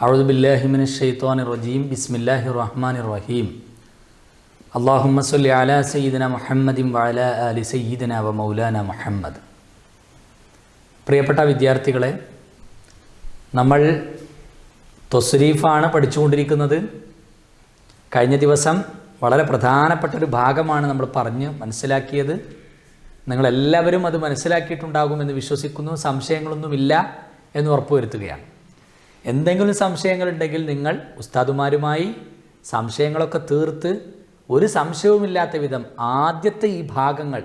അഊദു ബില്ലാഹി മിനശ് ശൈത്വാനിർ റജീം. ബിസ്മില്ലാഹിർ റഹ്മാനിർ റഹീം. അല്ലാഹുമ്മ സ്വല്ലി അലാ സയ്യിദിന മുഹമ്മദിൻ വഅലാ ആലി സയ്യിദിന വ മൗലാന മുഹമ്മദ്. പ്രിയപ്പെട്ട വിദ്യാർത്ഥികളെ, നമ്മൾ തസ്രീഫാണ് പഠിച്ചുകൊണ്ടിരിക്കുന്നത്. കഴിഞ്ഞ ദിവസം വളരെ പ്രധാനപ്പെട്ടൊരു ഭാഗമാണ് നമ്മൾ പറഞ്ഞ് മനസ്സിലാക്കിയത്. നിങ്ങളെല്ലാവരും അത് മനസ്സിലാക്കിയിട്ടുണ്ടാകുമെന്ന് വിശ്വസിക്കുന്നു. സംശയങ്ങളൊന്നുമില്ല എന്ന് ഉറപ്പുവരുത്തുകയാണ്. എന്തെങ്കിലും സംശയങ്ങളുണ്ടെങ്കിൽ നിങ്ങൾ ഉസ്താദുമാരുമായി സംശയങ്ങളൊക്കെ തീർത്ത് ഒരു സംശയവുമില്ലാത്ത വിധം ആദ്യത്തെ ഈ ഭാഗങ്ങൾ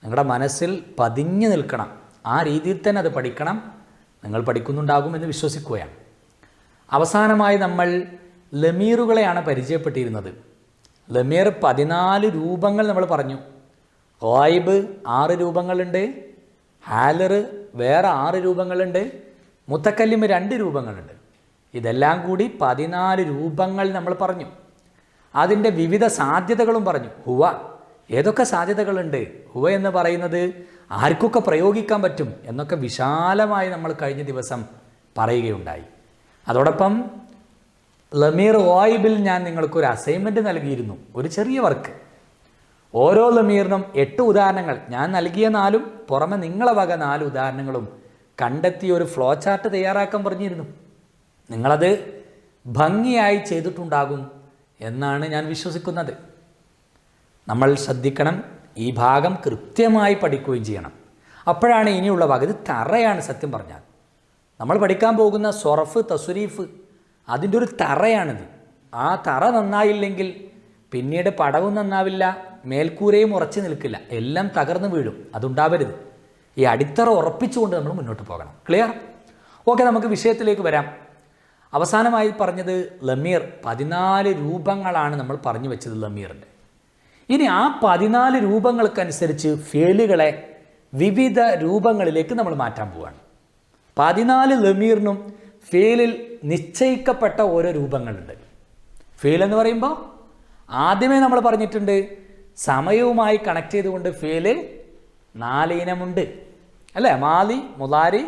നിങ്ങളുടെ മനസ്സിൽ പതിഞ്ഞു നിൽക്കണം. ആ രീതിയിൽ തന്നെ അത് പഠിക്കണം. നിങ്ങൾ പഠിക്കുന്നുണ്ടാകുമെന്ന് വിശ്വസിക്കുകയാണ്. അവസാനമായി നമ്മൾ ലമീറുകളെയാണ് പരിചയപ്പെട്ടിരുന്നത്. ലമീർ 14 രൂപങ്ങൾ നമ്മൾ പറഞ്ഞു. ഗായിബ് 6 രൂപങ്ങളുണ്ട്, ഹാലർ വേറെ 6 രൂപങ്ങളുണ്ട്, മുത്തക്കല്ലിമ് 2 രൂപങ്ങളുണ്ട്. ഇതെല്ലാം കൂടി 14 രൂപങ്ങൾ നമ്മൾ പറഞ്ഞു. അതിൻ്റെ വിവിധ സാധ്യതകളും പറഞ്ഞു. ഹുവ ഏതൊക്കെ സാധ്യതകളുണ്ട്, ഹുവ എന്ന് പറയുന്നത് ആർക്കൊക്കെ പ്രയോഗിക്കാൻ പറ്റും എന്നൊക്കെ വിശാലമായി നമ്മൾ കഴിഞ്ഞ ദിവസം പറയുകയുണ്ടായി. അതോടൊപ്പം ലമീർ ഗായിബിൽ ഞാൻ നിങ്ങൾക്കൊരു അസൈൻമെൻറ്റ് നൽകിയിരുന്നു, ഒരു ചെറിയ വർക്ക്. ഓരോ ലമീറിനും 8 ഉദാഹരണങ്ങൾ ഞാൻ നൽകിയ 4-ഉം പുറമെ നിങ്ങളെ വക 4 ഉദാഹരണങ്ങളും കണ്ടെത്തി ഒരു ഫ്ലോ ചാർട്ട് തയ്യാറാക്കാൻ പറഞ്ഞിരുന്നു. നിങ്ങളത് ഭംഗിയായി ചെയ്തിട്ടുണ്ടാകും എന്നാണ് ഞാൻ വിശ്വസിക്കുന്നത്. നമ്മൾ ശ്രദ്ധിക്കണം, ഈ ഭാഗം കൃത്യമായി പഠിക്കുകയും ചെയ്യണം. അപ്പോഴാണ് ഇനിയുള്ള ഭാഗം, ഇത് തറയാണ്. സത്യം പറഞ്ഞാൽ നമ്മൾ പഠിക്കാൻ പോകുന്ന സൊറഫ്, തസ്രീഫ്, അതിൻ്റെ ഒരു തറയാണിത്. ആ തറ നന്നായില്ലെങ്കിൽ പിന്നീട് പടവും നന്നാവില്ല, മേൽക്കൂരയും ഉറച്ചു നിൽക്കില്ല, എല്ലാം തകർന്നു വീഴും. അതുണ്ടാവരുത്. ഈ അടിത്തറ ഉറപ്പിച്ചുകൊണ്ട് നമ്മൾ മുന്നോട്ട് പോകണം. ക്ലിയർ? ഓക്കെ, നമുക്ക് വിഷയത്തിലേക്ക് വരാം. അവസാനമായി പറഞ്ഞത് ലമീർ 14 രൂപങ്ങളാണ് നമ്മൾ പറഞ്ഞു വെച്ചത് ലമീറിൻ്റെ. ഇനി ആ 14 രൂപങ്ങൾക്കനുസരിച്ച് ഫേലുകളെ വിവിധ രൂപങ്ങളിലേക്ക് നമ്മൾ മാറ്റാൻ പോവുകയാണ്. 14 ലമീറിനും ഫേലിൽ നിശ്ചയിക്കപ്പെട്ട ഓരോ രൂപങ്ങളുണ്ട്. ഫേൽ എന്ന് പറയുമ്പോൾ ആദ്യമേ നമ്മൾ പറഞ്ഞിട്ടുണ്ട്, സമയവുമായി കണക്ട് ചെയ്തുകൊണ്ട് ഫേല് 4 ഇനമുണ്ട് അല്ലേ? മാലി, മുലാരി,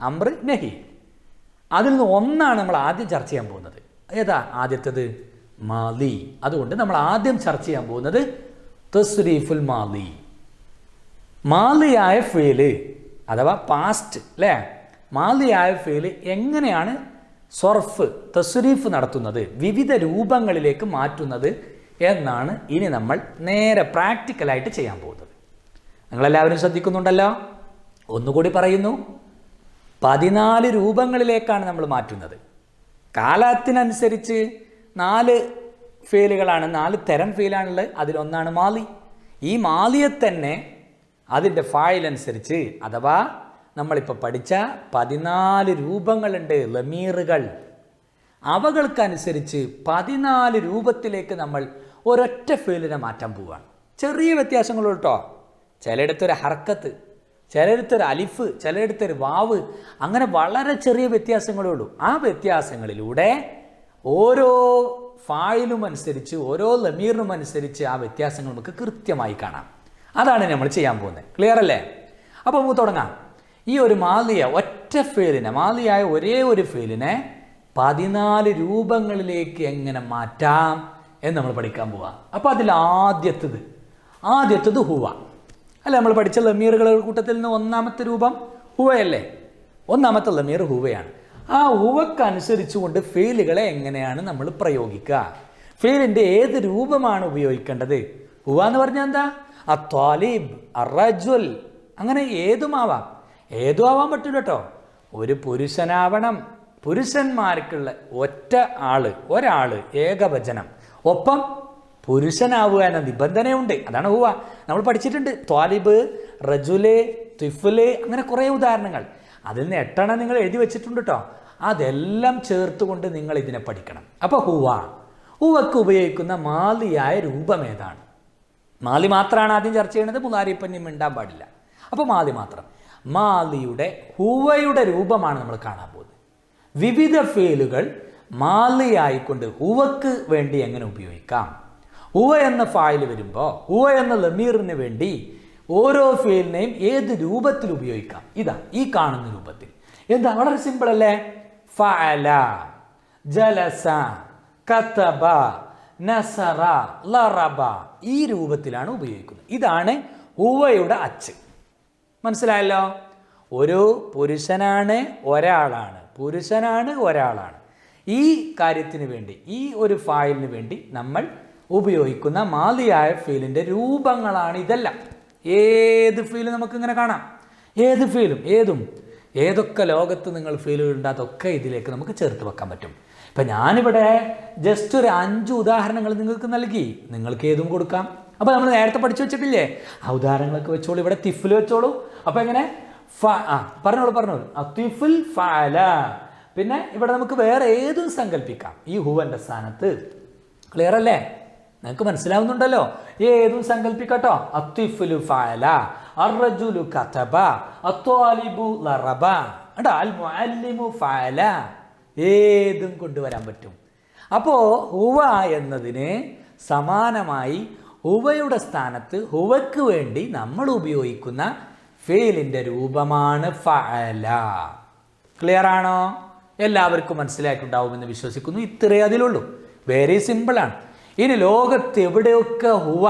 അംറ്, നഹി. അതിൽ നിന്ന് ഒന്നാണ് നമ്മൾ ആദ്യം ചർച്ച ചെയ്യാൻ പോകുന്നത്. ഏതാ ആദ്യത്തേത്? മാലി. അതുകൊണ്ട് നമ്മൾ ആദ്യം ചർച്ച ചെയ്യാൻ പോകുന്നത് തസ്രീഫുൽ മാലി. മാലിയായ ഫേല് അഥവാ പാസ്റ്റ് അല്ലേ? മാലിയായ ഫേല് എങ്ങനെയാണ് സർഫ്, തസ്രീഫ് നടത്തുന്നത്, വിവിധ രൂപങ്ങളിലേക്ക് മാറ്റുന്നത് എന്നാണ് ഇനി നമ്മൾ നേരെ പ്രാക്ടിക്കലായിട്ട് ചെയ്യാൻ പോകുന്നത്. നിങ്ങളെല്ലാവരും ശ്രദ്ധിക്കുന്നുണ്ടല്ലോ? ഒന്നുകൂടി പറയുന്നു, 14 രൂപങ്ങളിലേക്കാണ് നമ്മൾ മാറ്റുന്നത്. കാലത്തിനനുസരിച്ച് 4 ഫേലുകളാണ്, 4 തരം ഫേലാണുള്ളത്. അതിലൊന്നാണ് മാലി. ഈ മാലിയെ തന്നെ അതിൻ്റെ ഫായിലനുസരിച്ച്, അഥവാ നമ്മളിപ്പോൾ പഠിച്ച 14 രൂപങ്ങളുണ്ട് ലമീറുകൾ. അവകൾക്കനുസരിച്ച് 14 രൂപത്തിലേക്ക് നമ്മൾ ഒരൊറ്റ ഫേലിനെ മാറ്റാൻ പോവുകയാണ്. ചെറിയ വ്യത്യാസങ്ങളുള്ളൂ കേട്ടോ. ചിലയിടത്തൊരു ഹർക്കത്ത്, ചിലയിടത്തൊരു അലിഫ്, ചിലയിടത്തൊരു വാവ്, അങ്ങനെ വളരെ ചെറിയ വ്യത്യാസങ്ങളേ ഉള്ളൂ. ആ വ്യത്യാസങ്ങളിലൂടെ ഓരോ ഫായിലും അനുസരിച്ച്, ഓരോ ലമീറിനും അനുസരിച്ച് ആ വ്യത്യാസങ്ങൾ നമുക്ക് കൃത്യമായി കാണാം. അതാണ് നമ്മൾ ചെയ്യാൻ പോകുന്നത്. ക്ലിയർ അല്ലേ? അപ്പോൾ നമുക്ക് തുടങ്ങാം. ഈ ഒരു മാലിയ ഒറ്റ ഫേലിനെ, മാലിയായ ഒരേ ഒരു ഫേലിനെ 14 രൂപങ്ങളിലേക്ക് എങ്ങനെ മാറ്റാം എന്ന് നമ്മൾ പഠിക്കാൻ പോവാം. അപ്പോൾ അതിൽ ആദ്യത്തത് ഹുവ അല്ല? നമ്മൾ പഠിച്ച ലമീറുകളുടെ കൂട്ടത്തിൽ നിന്ന് ഒന്നാമത്തെ രൂപം ഹുവയല്ലേ? ഒന്നാമത്തെ ലമീർ ഹുവയാണ്. ആ ഹുവക്കനുസരിച്ചുകൊണ്ട് ഫേലുകളെ എങ്ങനെയാണ് നമ്മൾ പ്രയോഗിക്കുക? ഫേലിൻ്റെ ഏത് രൂപമാണ് ഉപയോഗിക്കേണ്ടത്? ഹുവ എന്ന് പറഞ്ഞാൽ എന്താ? അത്വാലിബ്, അറജുൽ, അങ്ങനെ ഏതുമാവാം. ഏതും ആവാൻ പറ്റില്ല കേട്ടോ. ഒരു പുരുഷനാവണം. പുരുഷന്മാർക്കുള്ള ഒരാൾ ഏകവചനം, ഒപ്പം പുരുഷനാവുക എന്ന നിബന്ധനയുണ്ട്. അതാണ് ഹുവ. നമ്മൾ പഠിച്ചിട്ടുണ്ട്. ത്വാലിബ്, റജുല്, തിഫ്ല്, അങ്ങനെ കുറേ ഉദാഹരണങ്ങൾ. അതിൽ നിന്ന് 8 നിങ്ങൾ എഴുതി വെച്ചിട്ടുണ്ട് കേട്ടോ. അതെല്ലാം ചേർത്തുകൊണ്ട് നിങ്ങൾ ഇതിനെ പഠിക്കണം. അപ്പോൾ ഹുവക്ക് ഉപയോഗിക്കുന്ന മാലിയായ രൂപം ഏതാണ്? മാലി മാത്രമാണ് ആദ്യം ചർച്ച ചെയ്യുന്നത്. മുലാരിപ്പന്യം മിണ്ടാൻ പാടില്ല. അപ്പോൾ മാലി മാത്രം. മാലിയുടെ ഹുവയുടെ രൂപമാണ് നമ്മൾ കാണാൻ പോകുന്നത്. വിവിധ ഫേലുകൾ മാലിയായിക്കൊണ്ട് ഹുവക്ക് വേണ്ടി എങ്ങനെ ഉപയോഗിക്കാം? ഹുവ എന്ന ഫായിൽ വരുമ്പോൾ, ഹുവ എന്ന ലമീറിന് വേണ്ടി ഓരോ ഫേലിനെയും ഏത് രൂപത്തിൽ ഉപയോഗിക്കാം? ഇതാ ഈ കാണുന്ന രൂപത്തിൽ. എന്താ? വളരെ സിമ്പിൾ അല്ലേ? ഫഅല. ജലസ, കതബ, നസറ, ലറബ ഈ രൂപത്തിലാണ് ഉപയോഗിക്കുന്നത്. ഇതാണ് ഹുവയുടെ അച്ച്. മനസ്സിലായല്ലോ? ഒരു പുരുഷനാണ്, ഒരാളാണ്, പുരുഷനാണ്, ഒരാളാണ്. ഈ കാര്യത്തിന് വേണ്ടി, ഈ ഒരു ഫായിലിന് വേണ്ടി നമ്മൾ ഉപയോഗിക്കുന്ന മാദിയായ ഫീലിൻ്റെ രൂപങ്ങളാണ് ഇതെല്ലാം. ഏത് ഫീലും നമുക്കിങ്ങനെ കാണാം. ഏത് ഫീലും, ഏതൊക്കെ ലോകത്ത് നിങ്ങൾ ഫീലുകളുണ്ട് അതൊക്കെ ഇതിലേക്ക് നമുക്ക് ചേർത്ത് വെക്കാൻ പറ്റും. ഇപ്പം ഞാനിവിടെ ജസ്റ്റ് ഒരു 5 ഉദാഹരണങ്ങൾ നിങ്ങൾക്ക് നൽകി. നിങ്ങൾക്ക് ഏതും കൊടുക്കാം. അപ്പോൾ നമ്മൾ നേരത്തെ പഠിച്ചു വെച്ചിട്ടില്ലേ, ആ ഉദാഹരണങ്ങളൊക്കെ വെച്ചോളൂ. ഇവിടെ തിഫിൽ വെച്ചോളൂ. അപ്പോൾ എങ്ങനെ പറഞ്ഞോളൂ. തിഫിൽ ഫഅല. പിന്നെ ഇവിടെ നമുക്ക് വേറെ ഏതും സങ്കല്പിക്കാം ഈ ഹുവൻ്റെ സ്ഥാനത്ത്. ക്ലിയർ അല്ലേ? നിങ്ങൾക്ക് മനസ്സിലാവുന്നുണ്ടല്ലോ? ഏതും സങ്കല്പിക്കട്ടോ. അത്തിഫുലു ഫഅല, അർറജുലു കതബ, അത്വാലിബു ലറബ, അൽ മുഅല്ലിമു ഫഅല. ഏതും കൊണ്ടുവരാൻ പറ്റും. അപ്പോൾ ഹുവ എന്നതിന് സമാനമായി ഹുവയുടെ സ്ഥാനത്ത് ഹുവയ്ക്ക് വേണ്ടി നമ്മൾ ഉപയോഗിക്കുന്ന ഫീലിൻ്റെ രൂപമാണ് ഫഅല. ക്ലിയർ ആണോ? എല്ലാവർക്കും മനസ്സിലായിട്ടുണ്ടാവുമെന്ന് വിശ്വസിക്കുന്നു. ഇത്രയേ അതിലുള്ളൂ. വെരി സിമ്പിളാണ്. ഇനി ലോകത്ത് എവിടെയൊക്കെ ഹുവ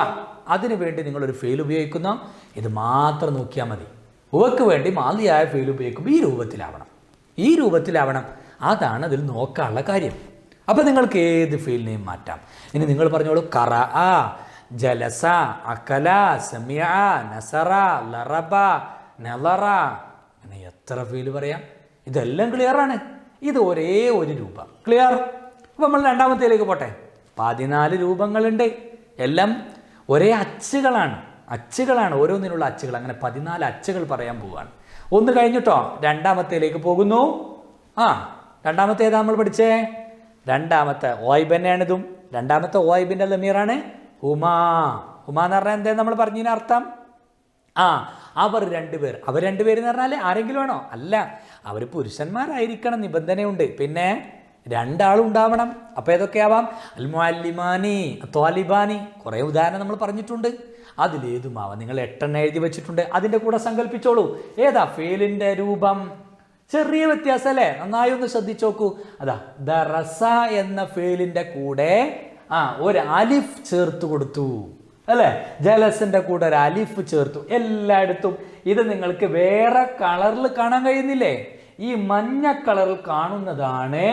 അതിനു വേണ്ടി നിങ്ങളൊരു ഫെയിൽ ഉപയോഗിക്കുന്നോ ഇത് മാത്രം നോക്കിയാൽ മതി. ഹുവയ്ക്ക് വേണ്ടി മാദിയായ ഫെയിൽ ഉപയോഗിക്കുമ്പോൾ ഈ രൂപത്തിലാവണം. അതാണ് അതിൽ നോക്കാനുള്ള കാര്യം. അപ്പോൾ നിങ്ങൾക്ക് ഏത് ഫെയിലിനെയും മാറ്റാം. ഇനി നിങ്ങൾ പറഞ്ഞോളൂ. ഖറഅ, ജലസ, അകല, സമിഅ, നസറ, ലറബ, നളറ. അങ്ങനെ എത്ര ഫെയിൽ പറയാം? ഇതെല്ലാം ക്ലിയറാണ്. ഇത് ഒരേ ഒരു രൂപം. ക്ലിയർ? അപ്പോൾ നമ്മൾ രണ്ടാമത്തേലേക്ക് പോട്ടെ. 14 രൂപങ്ങളുണ്ട്. എല്ലാം ഒരേ അച്ചുകളാണ്. ഓരോന്നിനുള്ള അച്ചുകൾ. അങ്ങനെ 14 അച്ചുകൾ പറയാൻ പോവുകയാണ്. ഒന്ന് കഴിഞ്ഞിട്ടോ രണ്ടാമത്തേലേക്ക് പോകുന്നു. രണ്ടാമത്തെ ഏതാ നമ്മൾ പഠിച്ചേ? രണ്ടാമത്തെ ഓയിബ് തന്നെയാണിതും. രണ്ടാമത്തെ ഓയിബിൻ്റെ ലമീറാണ് ഹുമാ. ഹുമാ എന്ന് പറഞ്ഞാൽ എന്താ നമ്മൾ പറഞ്ഞതിന് അർത്ഥം? അവർ രണ്ടുപേർ എന്ന് പറഞ്ഞാൽ ആരെങ്കിലും ആണോ? അല്ല, അവർ പുരുഷന്മാരായിരിക്കണം, നിബന്ധനയുണ്ട്. പിന്നെ 2 ആളും ഉണ്ടാവണം. അപ്പോൾ ഏതൊക്കെയാവാം? അൽ മുഅല്ലിമാനി, ത്വാലിബാനി. കുറേ ഉദാഹരണം നമ്മൾ പറഞ്ഞിട്ടുണ്ട്. അതിലേതുമാവാം. നിങ്ങൾ 8 എഴുതി വെച്ചിട്ടുണ്ട്. അതിൻ്റെ കൂടെ സങ്കല്പിച്ചോളൂ. ഏതാ ഫേലിൻ്റെ രൂപം? ചെറിയ വ്യത്യാസം അല്ലേ? നന്നായി ഒന്ന് ശ്രദ്ധിച്ചു നോക്കൂ. അതാ ദറസ എന്ന ഫേലിൻ്റെ കൂടെ ഒരു അലിഫ് ചേർത്ത് കൊടുത്തു അല്ലേ? ജലസിൻ്റെ കൂടെ ഒരു അലിഫ് ചേർത്തു. എല്ലായിടത്തും ഇത് നിങ്ങൾക്ക് വേറെ കളറിൽ കാണാൻ കഴിയുന്നില്ലേ? ഈ മഞ്ഞ കളറിൽ കാണുന്നതാണ്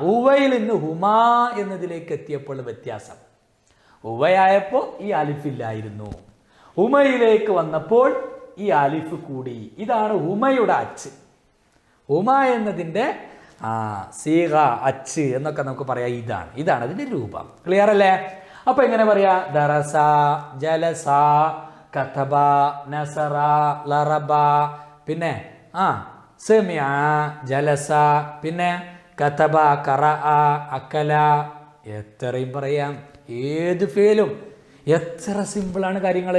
ഹുവയിൽ നിന്ന് ഹുമാ എന്നതിലേക്ക് എത്തിയപ്പോൾ വ്യത്യാസം. ഹുവയായപ്പോൾ ഈ അലിഫില്ലായിരുന്നു. ഹുമയിലേക്ക് വന്നപ്പോൾ ഈ അലിഫ് കൂടി. ഇതാണ് ഹുമയുടെ അച്ച്. ഹുമ എന്നതിൻ്റെ സീഗ, അച്ച് എന്നൊക്കെ നമുക്ക് പറയാം. ഇതാണ് അതിൻ്റെ രൂപം. ക്ലിയർ അല്ലേ? അപ്പോൾ എങ്ങനെ പറയാ? ദറസ, ജലസ, കതബ, നസറ, ലറബ, പിന്നെ സമിഅ, ജലസ, പിന്നെ കതബ, ഖറഅ, അകല. എത്രയും പറയാം. ഏത് ഫേലും. എത്ര സിമ്പിളാണ് കാര്യങ്ങൾ.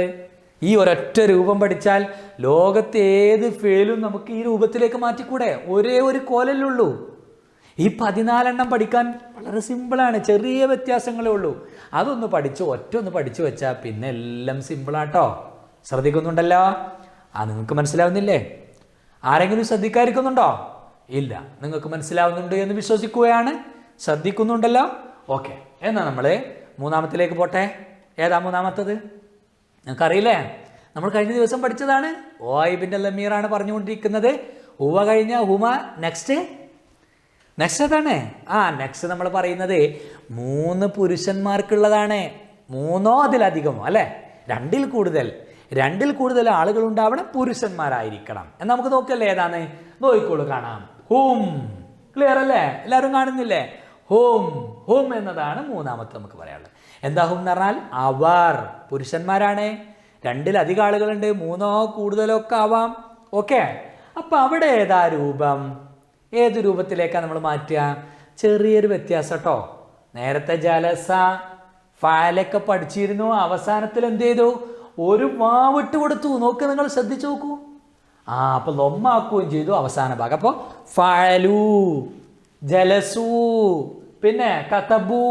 ഈ ഒരൊറ്റ രൂപം പഠിച്ചാൽ ലോകത്തെ ഏത് ഫേലും നമുക്ക് ഈ രൂപത്തിലേക്ക് മാറ്റിക്കൂടെ? ഒരേ ഒരു കോലല്ലുള്ളൂ. ഈ 14 പഠിക്കാൻ വളരെ സിമ്പിളാണ്. ചെറിയ വ്യത്യാസങ്ങളേ ഉള്ളൂ. അതൊന്ന് പഠിച്ചു വെച്ചാൽ പിന്നെ എല്ലാം സിമ്പിളാട്ടോ. ശ്രദ്ധിക്കുന്നുണ്ടല്ലോ? നിങ്ങൾക്ക് മനസ്സിലാവുന്നില്ലേ? ആരെങ്കിലും ശ്രദ്ധിക്കാതിരിക്കുന്നുണ്ടോ? ഇല്ല, നിങ്ങൾക്ക് മനസ്സിലാവുന്നുണ്ട് എന്ന് വിശ്വസിക്കുകയാണ്. ശ്രദ്ധിക്കുന്നുണ്ടല്ലോ? ഓക്കെ, എന്നാൽ നമ്മൾ മൂന്നാമത്തിലേക്ക് പോട്ടെ. ഏതാ മൂന്നാമത്തത്? നിങ്ങൾക്കറിയില്ലേ? നമ്മൾ കഴിഞ്ഞ ദിവസം പഠിച്ചതാണ്. ഓയിബിൻ്റെ ലമീറാണ് പറഞ്ഞുകൊണ്ടിരിക്കുന്നത്. ഹുവ കഴിഞ്ഞ ഹുമ. നെക്സ്റ്റ് അതാണ്. നെക്സ്റ്റ് നമ്മൾ പറയുന്നത് 3 പുരുഷന്മാർക്കുള്ളതാണ്. 3 അതിലധികമോ അല്ലേ? 2 കൂടുതൽ ആളുകൾ ഉണ്ടാവണം, പുരുഷന്മാരായിരിക്കണം. എന്നാൽ നമുക്ക് നോക്കല്ലേ ഏതാണ്? നോക്കിക്കോളൂ, കാണാം. ഹും. ക്ലിയർ അല്ലേ? എല്ലാവരും കാണുന്നില്ലേ? ഹും എന്നതാണ് മൂന്നാമത്തെ നമുക്ക് പറയാനുള്ളത്. എന്താ ഹും എന്ന് പറഞ്ഞാൽ അവർ പുരുഷന്മാരാണ്. 2 ആളുകളുണ്ട്, 3 കൂടുതലോ ഒക്കെ ആവാം. ഓക്കെ, അപ്പം അവിടെ ഏതാ രൂപം? ഏത് രൂപത്തിലേക്കാണ് നമ്മൾ മാറ്റുക? ചെറിയൊരു വ്യത്യാസം കേട്ടോ. നേരത്തെ ജലസ ഫഅലൊക്കെ പഠിച്ചിരുന്നു. അവസാനത്തിൽ എന്ത് ചെയ്തു? ഒരു വാവിട്ട് കൊടുത്തു. നിങ്ങൾ ശ്രദ്ധിച്ചു നോക്കൂ. അപ്പോൾ ലൊമ്മാക്കുകയും ചെയ്തു അവസാന ഭാഗം. അപ്പോൾ ഫഅലു, ജലസു, പിന്നെ കതബു,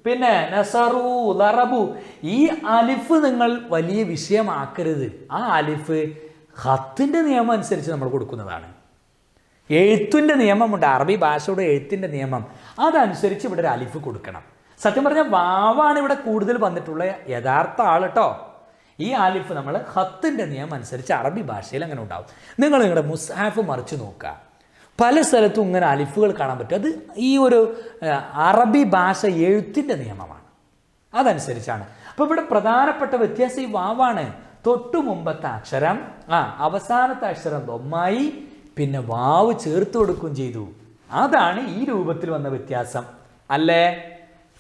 പിന്നെ നസറു, ലറബു. ഈ അലിഫ് നിങ്ങൾ വലിയ വിഷയമാക്കരുത്. ആ അലിഫ് ഖത്തിൻ്റെ നിയമം അനുസരിച്ച് നമ്മൾ കൊടുക്കുന്നതാണ്. എഴുത്തിൻ്റെ നിയമമുണ്ട്, അറബി ഭാഷയുടെ എഴുത്തിൻ്റെ നിയമം. അതനുസരിച്ച് ഇവിടെ ഒരു അലിഫ് കൊടുക്കണം. സത്യം പറഞ്ഞാൽ വാവാണ് ഇവിടെ കൂടുതൽ വന്നിട്ടുള്ള യഥാർത്ഥ ആൾ കേട്ടോ. ഈ അലിഫ് നമ്മൾ ഹത്തിൻ്റെ നിയമം അനുസരിച്ച് അറബി ഭാഷയിൽ അങ്ങനെ ഉണ്ടാവും. നിങ്ങൾ നിങ്ങളുടെ മുസ്ഹാഫ് മറിച്ച് നോക്കുക, പല സ്ഥലത്തും ഇങ്ങനെ അലിഫുകൾ കാണാൻ പറ്റും. അത് ഈ ഒരു അറബി ഭാഷ എഴുത്തിൻ്റെ നിയമമാണ്, അതനുസരിച്ചാണ്. അപ്പോൾ ഇവിടെ പ്രധാനപ്പെട്ട വ്യത്യാസം ഈ വാവാണ്. തൊട്ടു മുമ്പത്തെ അക്ഷരം അവസാനത്തെ അക്ഷരം ദൊമ്മായി, പിന്നെ വാവ് ചേർത്ത് കൊടുക്കുകയും ചെയ്തു. അതാണ് ഈ രൂപത്തിൽ വന്ന വ്യത്യാസം അല്ലേ.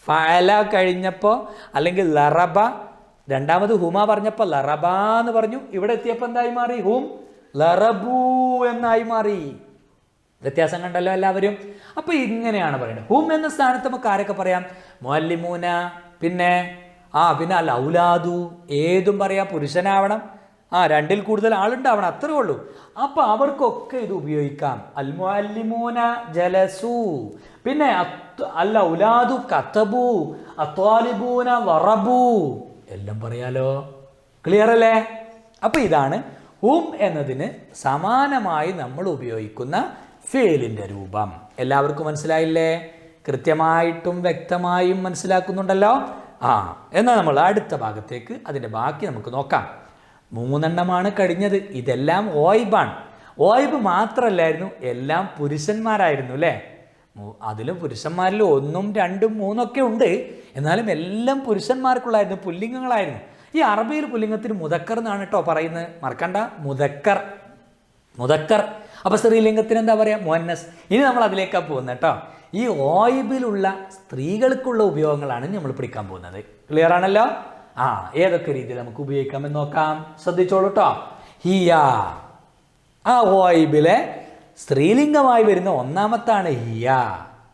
ഫഅല കഴിഞ്ഞപ്പോൾ അല്ലെങ്കിൽ ലറബ, രണ്ടാമത് ഹുമ പറഞ്ഞപ്പോൾ ലറബ എന്ന് പറഞ്ഞു. ഇവിടെ എത്തിയപ്പോൾ എന്തായി മാറി? ഹും ലറബു എന്നായി മാറി. വ്യത്യാസം കണ്ടല്ലോ എല്ലാവരും. അപ്പൊ ഇങ്ങനെയാണ് പറയുന്നത്. ഹും എന്ന സ്ഥാനത്ത് നമുക്ക് ആരൊക്കെ പറയാം? മുഅല്ലിമൂന, പിന്നെ അൽ ഔലാദു, ഏതും പറയാം, പുരുഷനാവണം, രണ്ടിൽ കൂടുതൽ ആളുണ്ടാവണം, അത്രേ ഉള്ളൂ. അപ്പൊ അവർക്കൊക്കെ ഇത് ഉപയോഗിക്കാം. അൽ മുഅല്ലിമൂന ജലസു, പിന്നെ അൽ ഔലാദു കതബു, അത്വാലിബൂന വറബു, എല്ലാം പറയാലോ. ക്ലിയർ അല്ലേ? അപ്പൊ ഇതാണ് ഹും എന്നതിന് സമാനമായി നമ്മൾ ഉപയോഗിക്കുന്ന ഫേലിന്റെ രൂപം. എല്ലാവർക്കും മനസ്സിലായില്ലേ? കൃത്യമായിട്ടും വ്യക്തമായും മനസ്സിലാക്കുന്നുണ്ടല്ലോ. എന്നാൽ നമ്മൾ അടുത്ത ഭാഗത്തേക്ക് അതിൻ്റെ ബാക്കി നമുക്ക് നോക്കാം. 3 എണ്ണമാണ് കഴിഞ്ഞത്. ഇതെല്ലാം ഓയിബാണ്. ഓയിബ് മാത്രമല്ലായിരുന്നു, എല്ലാം പുരുഷന്മാരായിരുന്നു അല്ലേ. അതിലും പുരുഷന്മാരിൽ 1, 2, 3 ഒക്കെ ഉണ്ട്. എന്നാലും എല്ലാം പുരുഷന്മാർക്കുള്ളായിരുന്നു, പുല്ലിംഗങ്ങളായിരുന്നു. ഈ അറബിയിൽ പുല്ലിംഗത്തിന് മുദക്കർ എന്നാണ് കേട്ടോ പറയുന്നത്, മറക്കണ്ട. മുദക്കർ. അപ്പൊ സ്ത്രീലിംഗത്തിന് എന്താ പറയാ? മുഅന്നസ്. ഇനി നമ്മൾ അതിലേക്കാണ് പോകുന്നത് കേട്ടോ. ഈ ഓയിബിലുള്ള സ്ത്രീകൾക്കുള്ള ഉപയോഗങ്ങളാണ് നമ്മൾ പഠിക്കാൻ പോകുന്നത്. ക്ലിയർ ആണല്ലോ? ഏതൊക്കെ രീതിയിൽ നമുക്ക് ഉപയോഗിക്കാമെന്ന് നോക്കാം. ശ്രദ്ധിച്ചോളൂ കേട്ടോ. ഹിയ, ഓയിബിലെ സ്ത്രീലിംഗമായി വരുന്ന ഒന്നാമത്താണ് ഹിയ.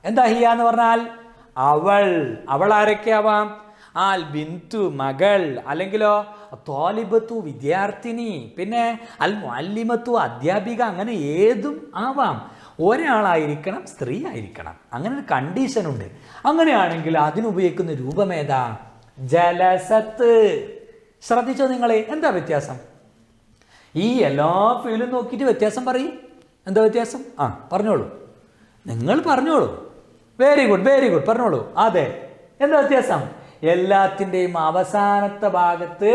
എന്താ ഹിയ എന്ന് പറഞ്ഞാൽ? അവൾ ആരൊക്കെയാവാം? അൽ ബിന്തു, മകൾ, അല്ലെങ്കിലോ ത്വാലിബത്തു, വിദ്യാർത്ഥിനി, പിന്നെ അൽ മുഅല്ലിമത്തു, അധ്യാപിക, അങ്ങനെ ഏതും ആവാം. ഒരാളായിരിക്കണം, സ്ത്രീ ആയിരിക്കണം, അങ്ങനെ ഒരു കണ്ടീഷൻ ഉണ്ട്. അങ്ങനെയാണെങ്കിൽ അതിനുപയോഗിക്കുന്ന രൂപമേതാ? ജലസത്ത്. ശ്രദ്ധിച്ചോ നിങ്ങളെ? എന്താ വ്യത്യാസം? ഈ എല്ലാ ഫീലും നോക്കിയിട്ട് വ്യത്യാസം പറയും. എന്താ വ്യത്യാസം? പറഞ്ഞോളൂ, നിങ്ങൾ പറഞ്ഞോളൂ. വെരി ഗുഡ്, പറഞ്ഞോളൂ. അതെ, എന്താ വ്യത്യാസം? എല്ലാത്തിൻ്റെയും അവസാനത്തെ ഭാഗത്ത്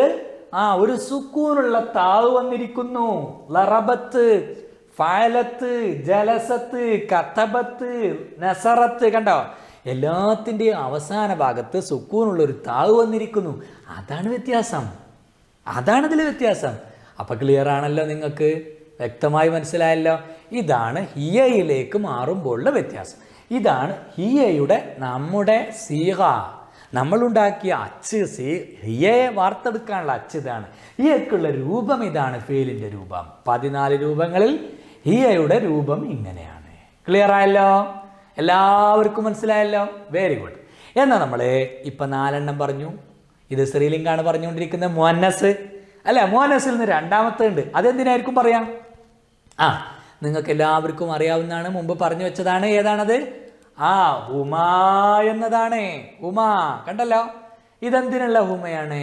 ഒരു സുക്കൂനുള്ള താവ് വന്നിരിക്കുന്നു. ലറബത്ത്, ഫഅലത്ത്, ജലസത്ത്, കതബത്ത്, നസറത്ത്. കണ്ടോ? എല്ലാത്തിൻ്റെയും അവസാന ഭാഗത്ത് സുക്കൂനുള്ള ഒരു താവ് വന്നിരിക്കുന്നു. അതാണ് വ്യത്യാസം. അതാണിതിൽ വ്യത്യാസം. അപ്പൊ ക്ലിയർ ആണല്ലോ? നിങ്ങൾക്ക് വ്യക്തമായി മനസ്സിലായല്ലോ? ഇതാണ് ഹിയയിലേക്ക് മാറുമ്പോഴുള്ള വ്യത്യാസം. ഇതാണ് ഹിയയുടെ നമ്മുടെ സീഗ, നമ്മളുണ്ടാക്കിയ അച്ച്. ഹിയയെ വാർത്തെടുക്കാനുള്ള അച്ച് ഇതാണ്. ഹിയക്കുള്ള രൂപം ഇതാണ്, ഫേലിൻ്റെ രൂപം. 14 രൂപങ്ങളിൽ ഹിയയുടെ രൂപം ഇങ്ങനെയാണ്. ക്ലിയർ ആയല്ലോ? എല്ലാവർക്കും മനസ്സിലായല്ലോ? Very good. എന്നാൽ നമ്മൾ ഇപ്പം 4 എണ്ണം പറഞ്ഞു. ഇത് സ്ത്രീലിംഗാണ് പറഞ്ഞുകൊണ്ടിരിക്കുന്നത്. മുഅന്നസ് അല്ല, മുഅന്നസിൽ നിന്ന് രണ്ടാമത്തെ ഉണ്ട്. അതെന്തിനായിരിക്കും പറയാം? നിങ്ങൾക്ക് എല്ലാവർക്കും അറിയാവുന്നതാണ്, മുമ്പ് പറഞ്ഞു വെച്ചതാണ്. ഏതാണത്? ഹുമാ എന്നതാണ്. ഹുമാ. കണ്ടല്ലോ? ഇതെന്തിനുള്ള ഹുമയാണ്?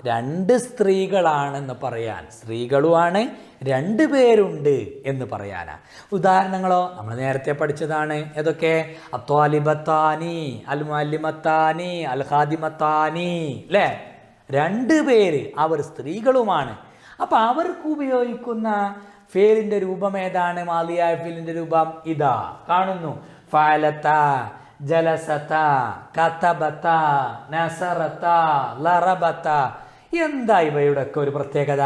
2 സ്ത്രീകളാണെന്ന് പറയാൻ, സ്ത്രീകളുമാണ്, 2 പേരുണ്ട് എന്ന് പറയാനാ. ഉദാഹരണങ്ങളോ നമ്മൾ നേരത്തെ പഠിച്ചതാണ്. ഏതൊക്കെ? അത്വാലിബത്താനി, അൽ മുഅല്ലിമത്താനി, അൽ ഖാദിമത്താനി, അല്ലേ? 2 പേര്, അവർ സ്ത്രീകളുമാണ്. അപ്പൊ അവർക്ക് ഉപയോഗിക്കുന്ന ഫേലിന്റെ രൂപം ഏതാണ്? മാലിയായ ഫേലിന്റെ രൂപം ഇതാ കാണുന്നു. ഫഅലത, ജലസത, കതബത, നസറത, ലറബത. എന്താ ഇവയുടെ ഒക്കെ ഒരു പ്രത്യേകത?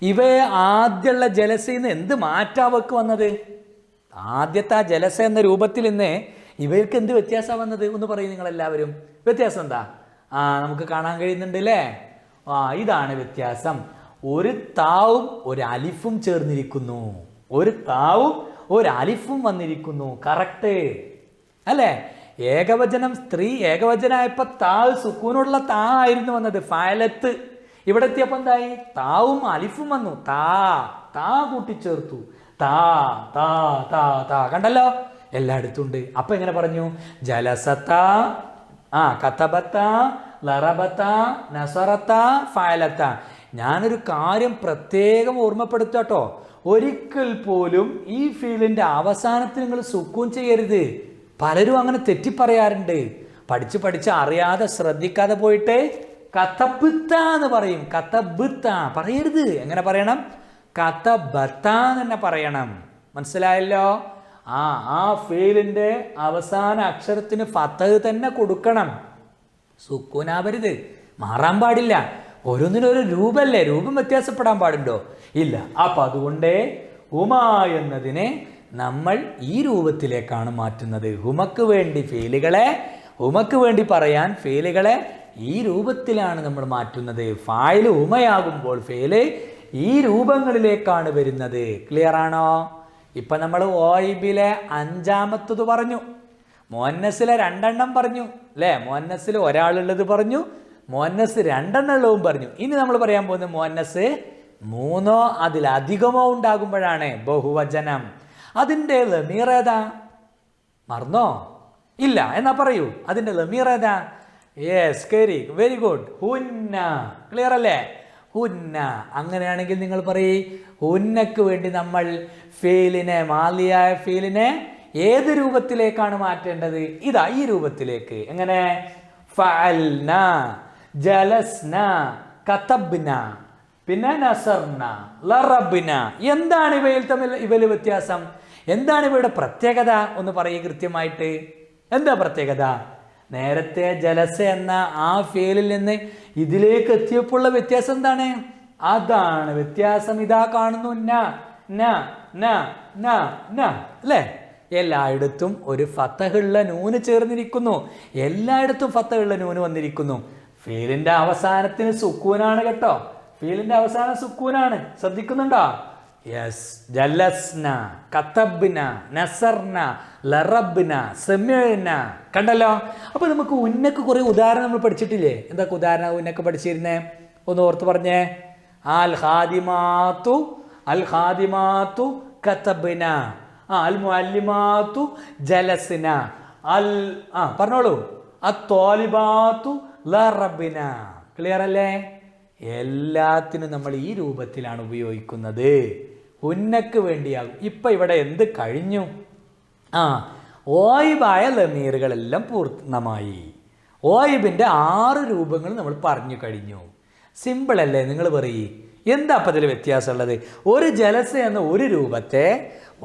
ഇവയെ ആദ്യമുള്ള ജലസയിൽ നിന്ന് എന്ത് മാറ്റാവക്ക് വന്നത്? ആദ്യത്തെ ജലസ എന്ന രൂപത്തിൽ നിന്ന് ഇവർക്ക് എന്ത് വ്യത്യാസമാണ് വന്നത്? ഒന്ന് പറയും നിങ്ങളെല്ലാവരും. വ്യത്യാസം എന്താ? നമുക്ക് കാണാൻ കഴിയുന്നുണ്ട് അല്ലേ? ഇതാണ് വ്യത്യാസം. ഒരു താവും ഒരു അലിഫും ചേർന്നിരിക്കുന്നു. ഒരു താവും ഒരു അലിഫും വന്നിരിക്കുന്നു. കറക്റ്റ് അല്ലേ? ഏകവചനം സ്ത്രീ ഏകവചനായപ്പോ താവ് സുക്കൂനുള്ള താ ആയിരുന്നു വന്നത്, ഫഅലത്ത്. ഇവിടെ എത്തിയപ്പോ എന്തായി? താവും അലിഫും വന്നു. താ കൂട്ടിച്ചേർത്തു. താ. കണ്ടല്ലോ? എല്ലായിടത്തും ഉണ്ട്. അപ്പൊ എങ്ങനെ പറഞ്ഞു? ജലസത്ത, കതബത്ത, ലറബത്ത, നസറത്ത, ഫഅലത്ത. ഞാനൊരു കാര്യം പ്രത്യേകം ഓർമ്മപ്പെടുത്താട്ടോ. ഒരിക്കൽ പോലും ഈ ഫീലിൻ്റെ അവസാനത്തിൽ നിങ്ങൾ സുക്കൂൻ ചെയ്യരുത്. പലരും അങ്ങനെ തെറ്റിപ്പറയാറുണ്ട്. പഠിച്ച് അറിയാതെ ശ്രദ്ധിക്കാതെ പോയിട്ട് കത്തബത്ത എന്ന് പറയും. കത്തബത്ത പറയരുത്. എങ്ങനെ പറയണം? കത്തബത്ത തന്നെ പറയണം. മനസ്സിലായല്ലോ? ആ ഫീലിൻ്റെ അവസാന അക്ഷരത്തിന് ഫതഹ് തന്നെ കൊടുക്കണം. സുക്കൂനാവരുത്, മാറാൻ പാടില്ല. ഓരോന്നിനും ഒരു രൂപമല്ലേ, രൂപം വ്യത്യാസപ്പെടാൻ പാടുണ്ടോ? ഇല്ല. അപ്പം അതുകൊണ്ട് ഹുമ എന്നതിനെ നമ്മൾ ഈ രൂപത്തിലേക്കാണ് മാറ്റുന്നത്. ഹുമക്ക് വേണ്ടി ഫീലുകളെ, ഹുമക്ക് വേണ്ടി പറയാൻ ഫീലുകളെ ഈ രൂപത്തിലാണ് നമ്മൾ മാറ്റുന്നത്. ഫായില് ഹുമയാകുമ്പോൾ ഫീല് ഈ രൂപങ്ങളിലേക്കാണ് വരുന്നത്. ക്ലിയർ ആണോ? ഇപ്പം നമ്മൾ ഓയിബിലെ 5ാമത്തത് പറഞ്ഞു, മുഅന്നസിലെ 2 പറഞ്ഞു അല്ലേ? മുഅന്നസിൽ ഒരാളുള്ളത് പറഞ്ഞു, മുഅന്നസ് 2 പറഞ്ഞു. ഇനി നമ്മൾ പറയാൻ പോകുന്ന മുഅന്നസ് 3 അതിലധികമോ ഉണ്ടാകുമ്പോഴാണ് ബഹുവചനം. അതിൻ്റെ ലമീർ ഏതാ? മറന്നോ? ഇല്ല. എന്നാ പറയൂ, അതിൻ്റെ ലമീർ ഏതാ? Yes, very good. ഹുന്ന. ക്ലിയർ അല്ലേ? ഹുന്ന. അങ്ങനെയാണെങ്കിൽ നിങ്ങൾ പറയൂ, ഹുന്നക്ക് വേണ്ടി നമ്മൾ ഫീലിനെ, മാലിയായ ഫീലിനെ ഏത് രൂപത്തിലേക്കാണ് മാറ്റേണ്ടത്? ഇതാ, ഈ രൂപത്തിലേക്ക്. എങ്ങനെ? ഫഅൽന, ജലസ്ന, കതബ്ന, പിന്നെ നസർന, ലറബ്ന. എന്താണ് ഇവയിൽ വ്യത്യാസം? എന്താണ് ഇവയുടെ പ്രത്യേകത? ഒന്ന് പറയൂ കൃത്യമായിട്ട്. എന്താ പ്രത്യേകത? നേരത്തെ ജലസ എന്ന ആ ഫീലിൽ നിന്ന് ഇതിലേക്ക് എത്തിയപ്പോഴുള്ള വ്യത്യാസം എന്താണ്? അതാണ് വ്യത്യാസം. ഇതാ കാണുന്നു, ന ന ന ന ന അല്ലേ? എല്ലായിടത്തും ഒരു ഫതഹുള്ള നൂന് ചേർന്നിരിക്കുന്നു. എല്ലായിടത്തും ഫതഹുള്ള നൂന് വന്നിരിക്കുന്നു. ഫീലിന്റെ അവസാനത്തിന് സുക്കൂനാണ് കേട്ടോ. ഫീലിന്റെ അവസാനം സുക്കൂനാണ്. ശ്രദ്ധിക്കുന്നുണ്ടോ? യെസ്. ജലസ്ന, കതബ്ന, നസർന, ലറബ്ന, സമിഅന. കണ്ടല്ലോ? അപ്പൊ നമുക്ക് ഉന്നക്ക് കുറെ ഉദാഹരണം നമ്മൾ പഠിച്ചിട്ടില്ലേ? എന്തൊക്കെ ഉദാഹരണം ഉന്നക്ക് പഠിച്ചിരുന്നേ? ഒന്ന് ഓർത്ത് പറഞ്ഞേ. അൽ ഖാദിമാത്തു, അൽ ഖാദിമാത്തു കതബ്ന, അൽ മുഅല്ലിമാത്തു ജലസ്ന, അൽ പറഞ്ഞോളൂ, അത്വാലിബാത്തു ലറബ്ന. ക്ലിയർ അല്ലേ? എല്ലാത്തിനും നമ്മൾ ഈ രൂപത്തിലാണ് ഉപയോഗിക്കുന്നത്. ഉന്നക്ക് വേണ്ടിയാകും. ഇപ്പം ഇവിടെ എന്ത് കഴിഞ്ഞു? ഓയിബായ ലമീറുകളെല്ലാം പൂർണ്ണമായി. ഓയിബിൻ്റെ 6 രൂപങ്ങൾ നമ്മൾ പറഞ്ഞു കഴിഞ്ഞു. സിമ്പിൾ അല്ലേ? നിങ്ങൾ പറയൂ, എന്താ അപ്പം അതിൽ വ്യത്യാസമുള്ളത്? ഒരു ജലസ എന്ന ഒരു രൂപത്തെ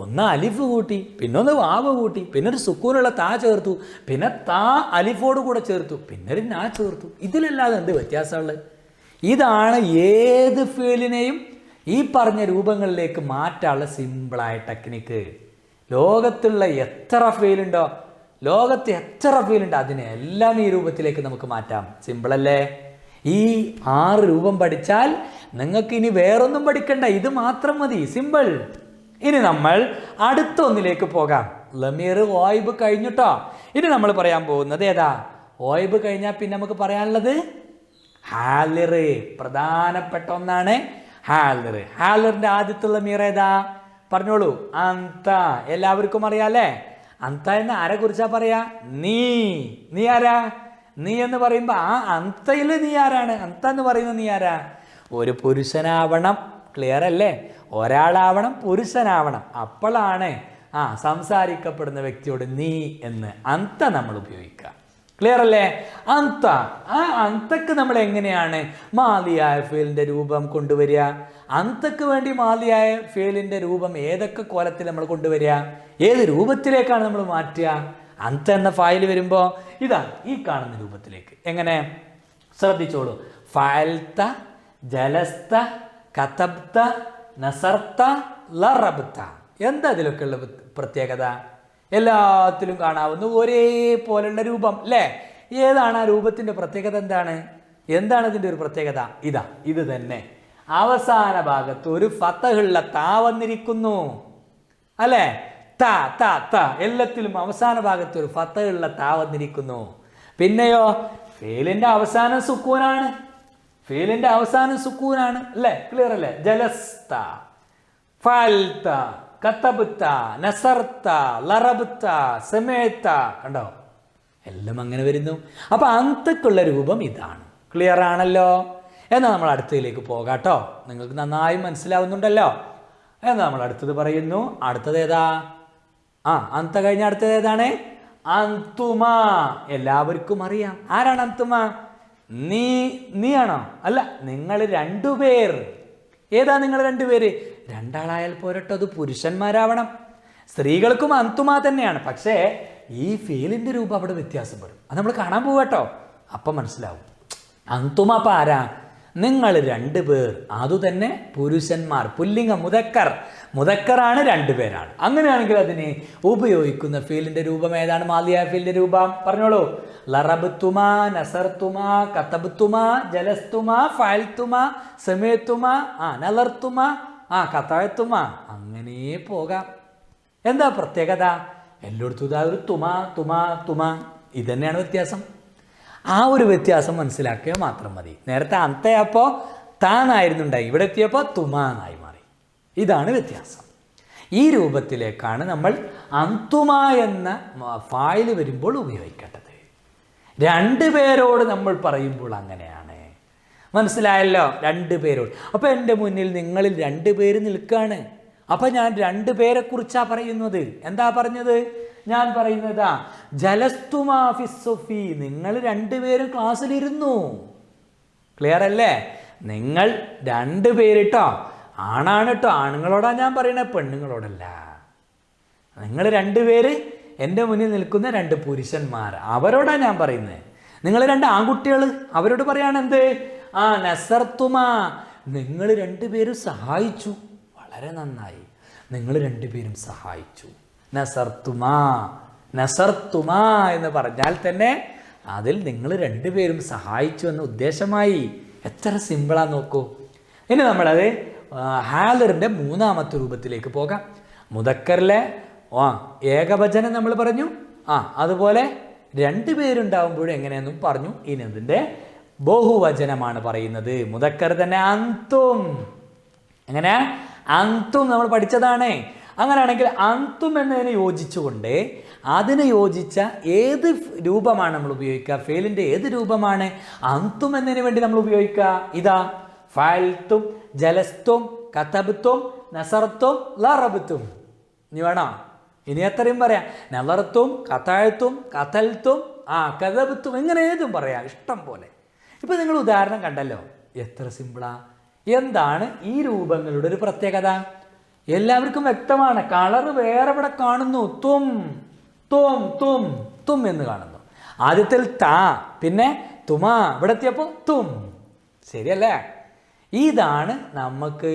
ഒന്ന് അലിഫ് കൂട്ടി, പിന്നെ ഒന്ന് വാവ് കൂട്ടി, പിന്നെ ഒരു സുക്കൂനുള്ള താ ചേർത്തു, പിന്നെ താ അലിഫോട് കൂടെ ചേർത്തു, പിന്നെ ഒരു നാ ചേർത്തു. ഇതിലല്ലാതെ എന്ത് വ്യത്യാസമുള്ളത്? ഇതാണ് ഏത് ഫീലിനെയും ഈ പറഞ്ഞ രൂപങ്ങളിലേക്ക് മാറ്റാനുള്ള സിമ്പിളായ ടെക്നിക്ക്. ലോകത്തുള്ള എത്ര ഫീലുണ്ടോ, ലോകത്ത് എത്ര ഫീലുണ്ടോ, അതിനെല്ലാം ഈ രൂപത്തിലേക്ക് നമുക്ക് മാറ്റാം. സിമ്പിളല്ലേ? ഈ 6 രൂപം പഠിച്ചാൽ നിങ്ങൾക്ക് ഇനി വേറൊന്നും പഠിക്കണ്ട, ഇത് മാത്രം മതി. സിമ്പിൾ. ഇനി നമ്മൾ അടുത്ത ഒന്നിലേക്ക് പോകാം. ലമീർ ഓയിബ് കഴിഞ്ഞിട്ടോ. ഇനി നമ്മൾ പറയാൻ പോകുന്നത് ഏതാ? ഓയിബ് കഴിഞ്ഞാൽ പിന്നെ നമുക്ക് പറയാനുള്ളത് ഹാലിർ. പ്രധാനപ്പെട്ട ഒന്നാണ് ഹാലിർ. ഹാലിറിന്റെ ആദ്യത്തെ ലമീർ ഏതാ? പറഞ്ഞോളൂ. അന്ത. എല്ലാവർക്കും അറിയാല്ലേ? അന്ത എന്ന് ആരെ കുറിച്ചാ പറയാ? നീ ആരാ? നീ എന്ന് പറയുമ്പോ ആ അന്തയിൽ നീ ആരാണ്? അന്ത എന്ന് പറയുന്നത് നീ ആരാ? ഒരു പുരുഷനാവണം. ക്ലിയർ അല്ലേ? ഒരാളാവണം, പുരുഷനാവണം. അപ്പോഴാണ് സംസാരിക്കപ്പെടുന്ന വ്യക്തിയോട് നീ എന്ന് അന്ത നമ്മൾ ഉപയോഗിക്കുക. ക്ലിയർ അല്ലേ? അന്ത. ആ അന്തക്ക് നമ്മൾ എങ്ങനെയാണ് മാലിയായ ഫീലിന്റെ രൂപം കൊണ്ടുവരിക? അന്തക്ക് വേണ്ടി മാലിയായ ഫീലിന്റെ രൂപം ഏതൊക്കെ കോലത്തിൽ നമ്മൾ കൊണ്ടുവരിക? ഏത് രൂപത്തിലേക്കാണ് നമ്മൾ മാറ്റുക? അന്ത എന്ന ഫായിൽ വരുമ്പോൾ ഇതാ ഈ കാണുന്ന രൂപത്തിലേക്ക്. എങ്ങനെ? ശ്രദ്ധിച്ചോളൂ. ഫഅൽത, ജലസ്ത, കതബ്ത, നസർത്ത, ലറബ്ത. എന്താ ഇതിലൊക്കെയുള്ള പ്രത്യേകത? എല്ലാത്തിലും കാണാവുന്ന ഒരേപോലുള്ള രൂപം അല്ലേ? ഏതാണ് ആ രൂപത്തിൻ്റെ പ്രത്യേകത? എന്താണ് ഇതിൻ്റെ ഒരു പ്രത്യേകത? ഇത് തന്നെ. അവസാന ഭാഗത്ത് ഒരു ഫതഹുള്ള താ വന്നിരിക്കുന്നു അല്ലേ? ത. എല്ലാത്തിലും അവസാന ഭാഗത്ത് ഒരു ഫതഹുള്ള താ വന്നിരിക്കുന്നു. പിന്നെയോ ഫീലിന്റെ അവസാനം സുക്കൂനാണ്. ഫീലിന്റെ അവസാനം സുക്കൂനാണ് അല്ലേ? ക്ലിയർ അല്ലേ? ജലസ്ത, ഫഅൽത, കതബ്ത, നസർത, ലറബ്ത, സമഅത. കണ്ടോ? എല്ലാം അങ്ങനെ വരുന്നു. അപ്പൊ അന്തക്കുള്ള രൂപം ഇതാണ്. ക്ലിയർ ആണല്ലോ? എന്നാൽ നമ്മൾ അടുത്തതിലേക്ക് പോകാട്ടോ. നിങ്ങൾക്ക് നന്നായി മനസ്സിലാവുന്നുണ്ടല്ലോ? എന്ന് നമ്മൾ അടുത്തത് പറയുന്നു. അടുത്തത് ഏതാ? അന്ത കഴിഞ്ഞ അടുത്തത് ഏതാണ്? അന്തുമ. എല്ലാവർക്കും അറിയാം. ആരാണ് അന്തുമ? നീയാണോ? അല്ല, നിങ്ങൾ രണ്ടുപേർ. ഏതാ നിങ്ങൾ രണ്ടുപേര്? രണ്ടാളായാൽ പോരട്ടോ, അത് പുരുഷന്മാരാവണം. സ്ത്രീകൾക്കും അന്തുമ തന്നെയാണ്, പക്ഷേ ഈ ഫീലിന്റെ രൂപം അവിടെ വ്യത്യാസപ്പെടും. അത് നമ്മൾ കാണാൻ പോവാട്ടോ, അപ്പം മനസ്സിലാവും. അന്തുമ അപ്പം ആരാ? നിങ്ങൾ രണ്ടുപേർ. അതുതന്നെ പുരുഷന്മാർ. പുല്ലിംഗം മുദക്കറാണ്, രണ്ടുപേരാണ്. അങ്ങനെയാണെങ്കിൽ അതിന് ഉപയോഗിക്കുന്ന ഫീലിന്റെ രൂപം ഏതാണ്? മാദിയ ഫീലിന്റെ രൂപം പറഞ്ഞോളൂ. ലറബത്തുമ, നസർത്തുമ, കതബത്തുമ, ജലസ്തുമ, ഫഅൽതുമ, സമയത്തുമ, നലർത്തുമ, കതഅത്തുമ. അങ്ങനെ പോകാം. എന്താ പ്രത്യേകത? എല്ലായിടത്തും ഇതാ ഒരു തുമ. ഇതന്നെയാണ് വ്യത്യാസം. ആ ഒരു വ്യത്യാസം മനസ്സിലാക്കിയാൽ മാത്രം മതി. നേരത്തെ അന്തയപ്പോൾ താനായിരുന്നുണ്ടായി, ഇവിടെ എത്തിയപ്പോൾ തുമാനായി മാറി. ഇതാണ് വ്യത്യാസം. ഈ രൂപത്തിലേക്കാണ് നമ്മൾ അന്തുമ എന്ന ഫായില് വരുമ്പോൾ ഉപയോഗിക്കേണ്ടത്. രണ്ടുപേരോട് നമ്മൾ പറയുമ്പോൾ അങ്ങനെയാണ്. മനസ്സിലായല്ലോ? രണ്ടുപേരോട്. അപ്പോൾ എൻ്റെ മുന്നിൽ നിങ്ങളിൽ രണ്ടുപേര് നിൽക്കുകയാണ്. അപ്പം ഞാൻ രണ്ടുപേരെക്കുറിച്ചാണ് പറയുന്നത്. എന്താ പറഞ്ഞത്? ഞാൻ പറയുന്നതാ ജലസ്തുമാ ഫിസ്സൊഫി. നിങ്ങൾ രണ്ടുപേരും ക്ലാസ്സിലിരുന്നു. ക്ലിയർ അല്ലേ? നിങ്ങൾ രണ്ടുപേരിട്ടോ, ആണാണ് കേട്ടോ. ആണുങ്ങളോടാണ് ഞാൻ പറയണത്, പെണ്ണുങ്ങളോടല്ല. നിങ്ങൾ രണ്ടുപേര് എൻ്റെ മുന്നിൽ നിൽക്കുന്ന രണ്ട് പുരുഷന്മാർ, അവരോടാണ് ഞാൻ പറയുന്നത്. നിങ്ങൾ രണ്ട് ആൺകുട്ടികൾ, അവരോട് പറയാണ് എന്ത്? നസർത്തുമാ. നിങ്ങൾ രണ്ടുപേരും സഹായിച്ചു. വളരെ നന്നായി, നിങ്ങൾ രണ്ടുപേരും സഹായിച്ചു. നസർത്തുമാ എന്ന് പറഞ്ഞാൽ തന്നെ അതിൽ നിങ്ങൾ രണ്ടുപേരും സഹായിച്ചു എന്ന ഉദ്ദേശമായി. എത്ര സിമ്പിളാന്ന് നോക്കൂ. ഇനി നമ്മളത് ഹാലറിൻ്റെ മൂന്നാമത്തെ രൂപത്തിലേക്ക് പോകാം. മുദക്കറിലെ ഏകവചനം നമ്മൾ പറഞ്ഞു. അതുപോലെ രണ്ടുപേരുണ്ടാവുമ്പോഴും എങ്ങനെയെന്നും പറഞ്ഞു. ഇനി അതിൻ്റെ ബഹുവചനമാണ് പറയുന്നത്. മുദക്കർ തന്നെ അന്തും. എങ്ങനെ? അന്തും നമ്മൾ പഠിച്ചതാണ്. അങ്ങനെയാണെങ്കിൽ അന്തും എന്നതിനെ യോജിച്ചുകൊണ്ട് അതിന് യോജിച്ച ഏത് രൂപമാണ് നമ്മൾ ഉപയോഗിക്കുക? ഫേലിൻ്റെ ഏത് രൂപമാണ് അന്തും എന്നതിന് വേണ്ടി നമ്മൾ ഉപയോഗിക്കുക? ഇതാ ഫഅൽതും, ജലസ്തും, കതബത്തും, നസർത്തും, ലറബത്തും. ഇനി വേണോ? ഇനി എത്രയും പറയാം. നലർത്തും, കതഅത്തും, കതൽത്തും, കതബത്തും, ഇങ്ങനെ ഏതും പറയാം, ഇഷ്ടം പോലെ. ഇപ്പം നിങ്ങൾ ഉദാഹരണം കണ്ടല്ലോ, എത്ര സിമ്പിളാ. എന്താണ് ഈ രൂപങ്ങളുടെ ഒരു പ്രത്യേകത? എല്ലാവർക്കും വ്യക്തമാണ്. കളർ വേറെ ഇവിടെ കാണുന്നു. തും തും തും തും എന്ന് കാണുന്നു. ആദ്യത്തിൽ താ, പിന്നെ തുമാ, ഇവിടെ എത്തിയപ്പോൾ തും. ശരിയല്ലേ? ഇതാണ് നമുക്ക്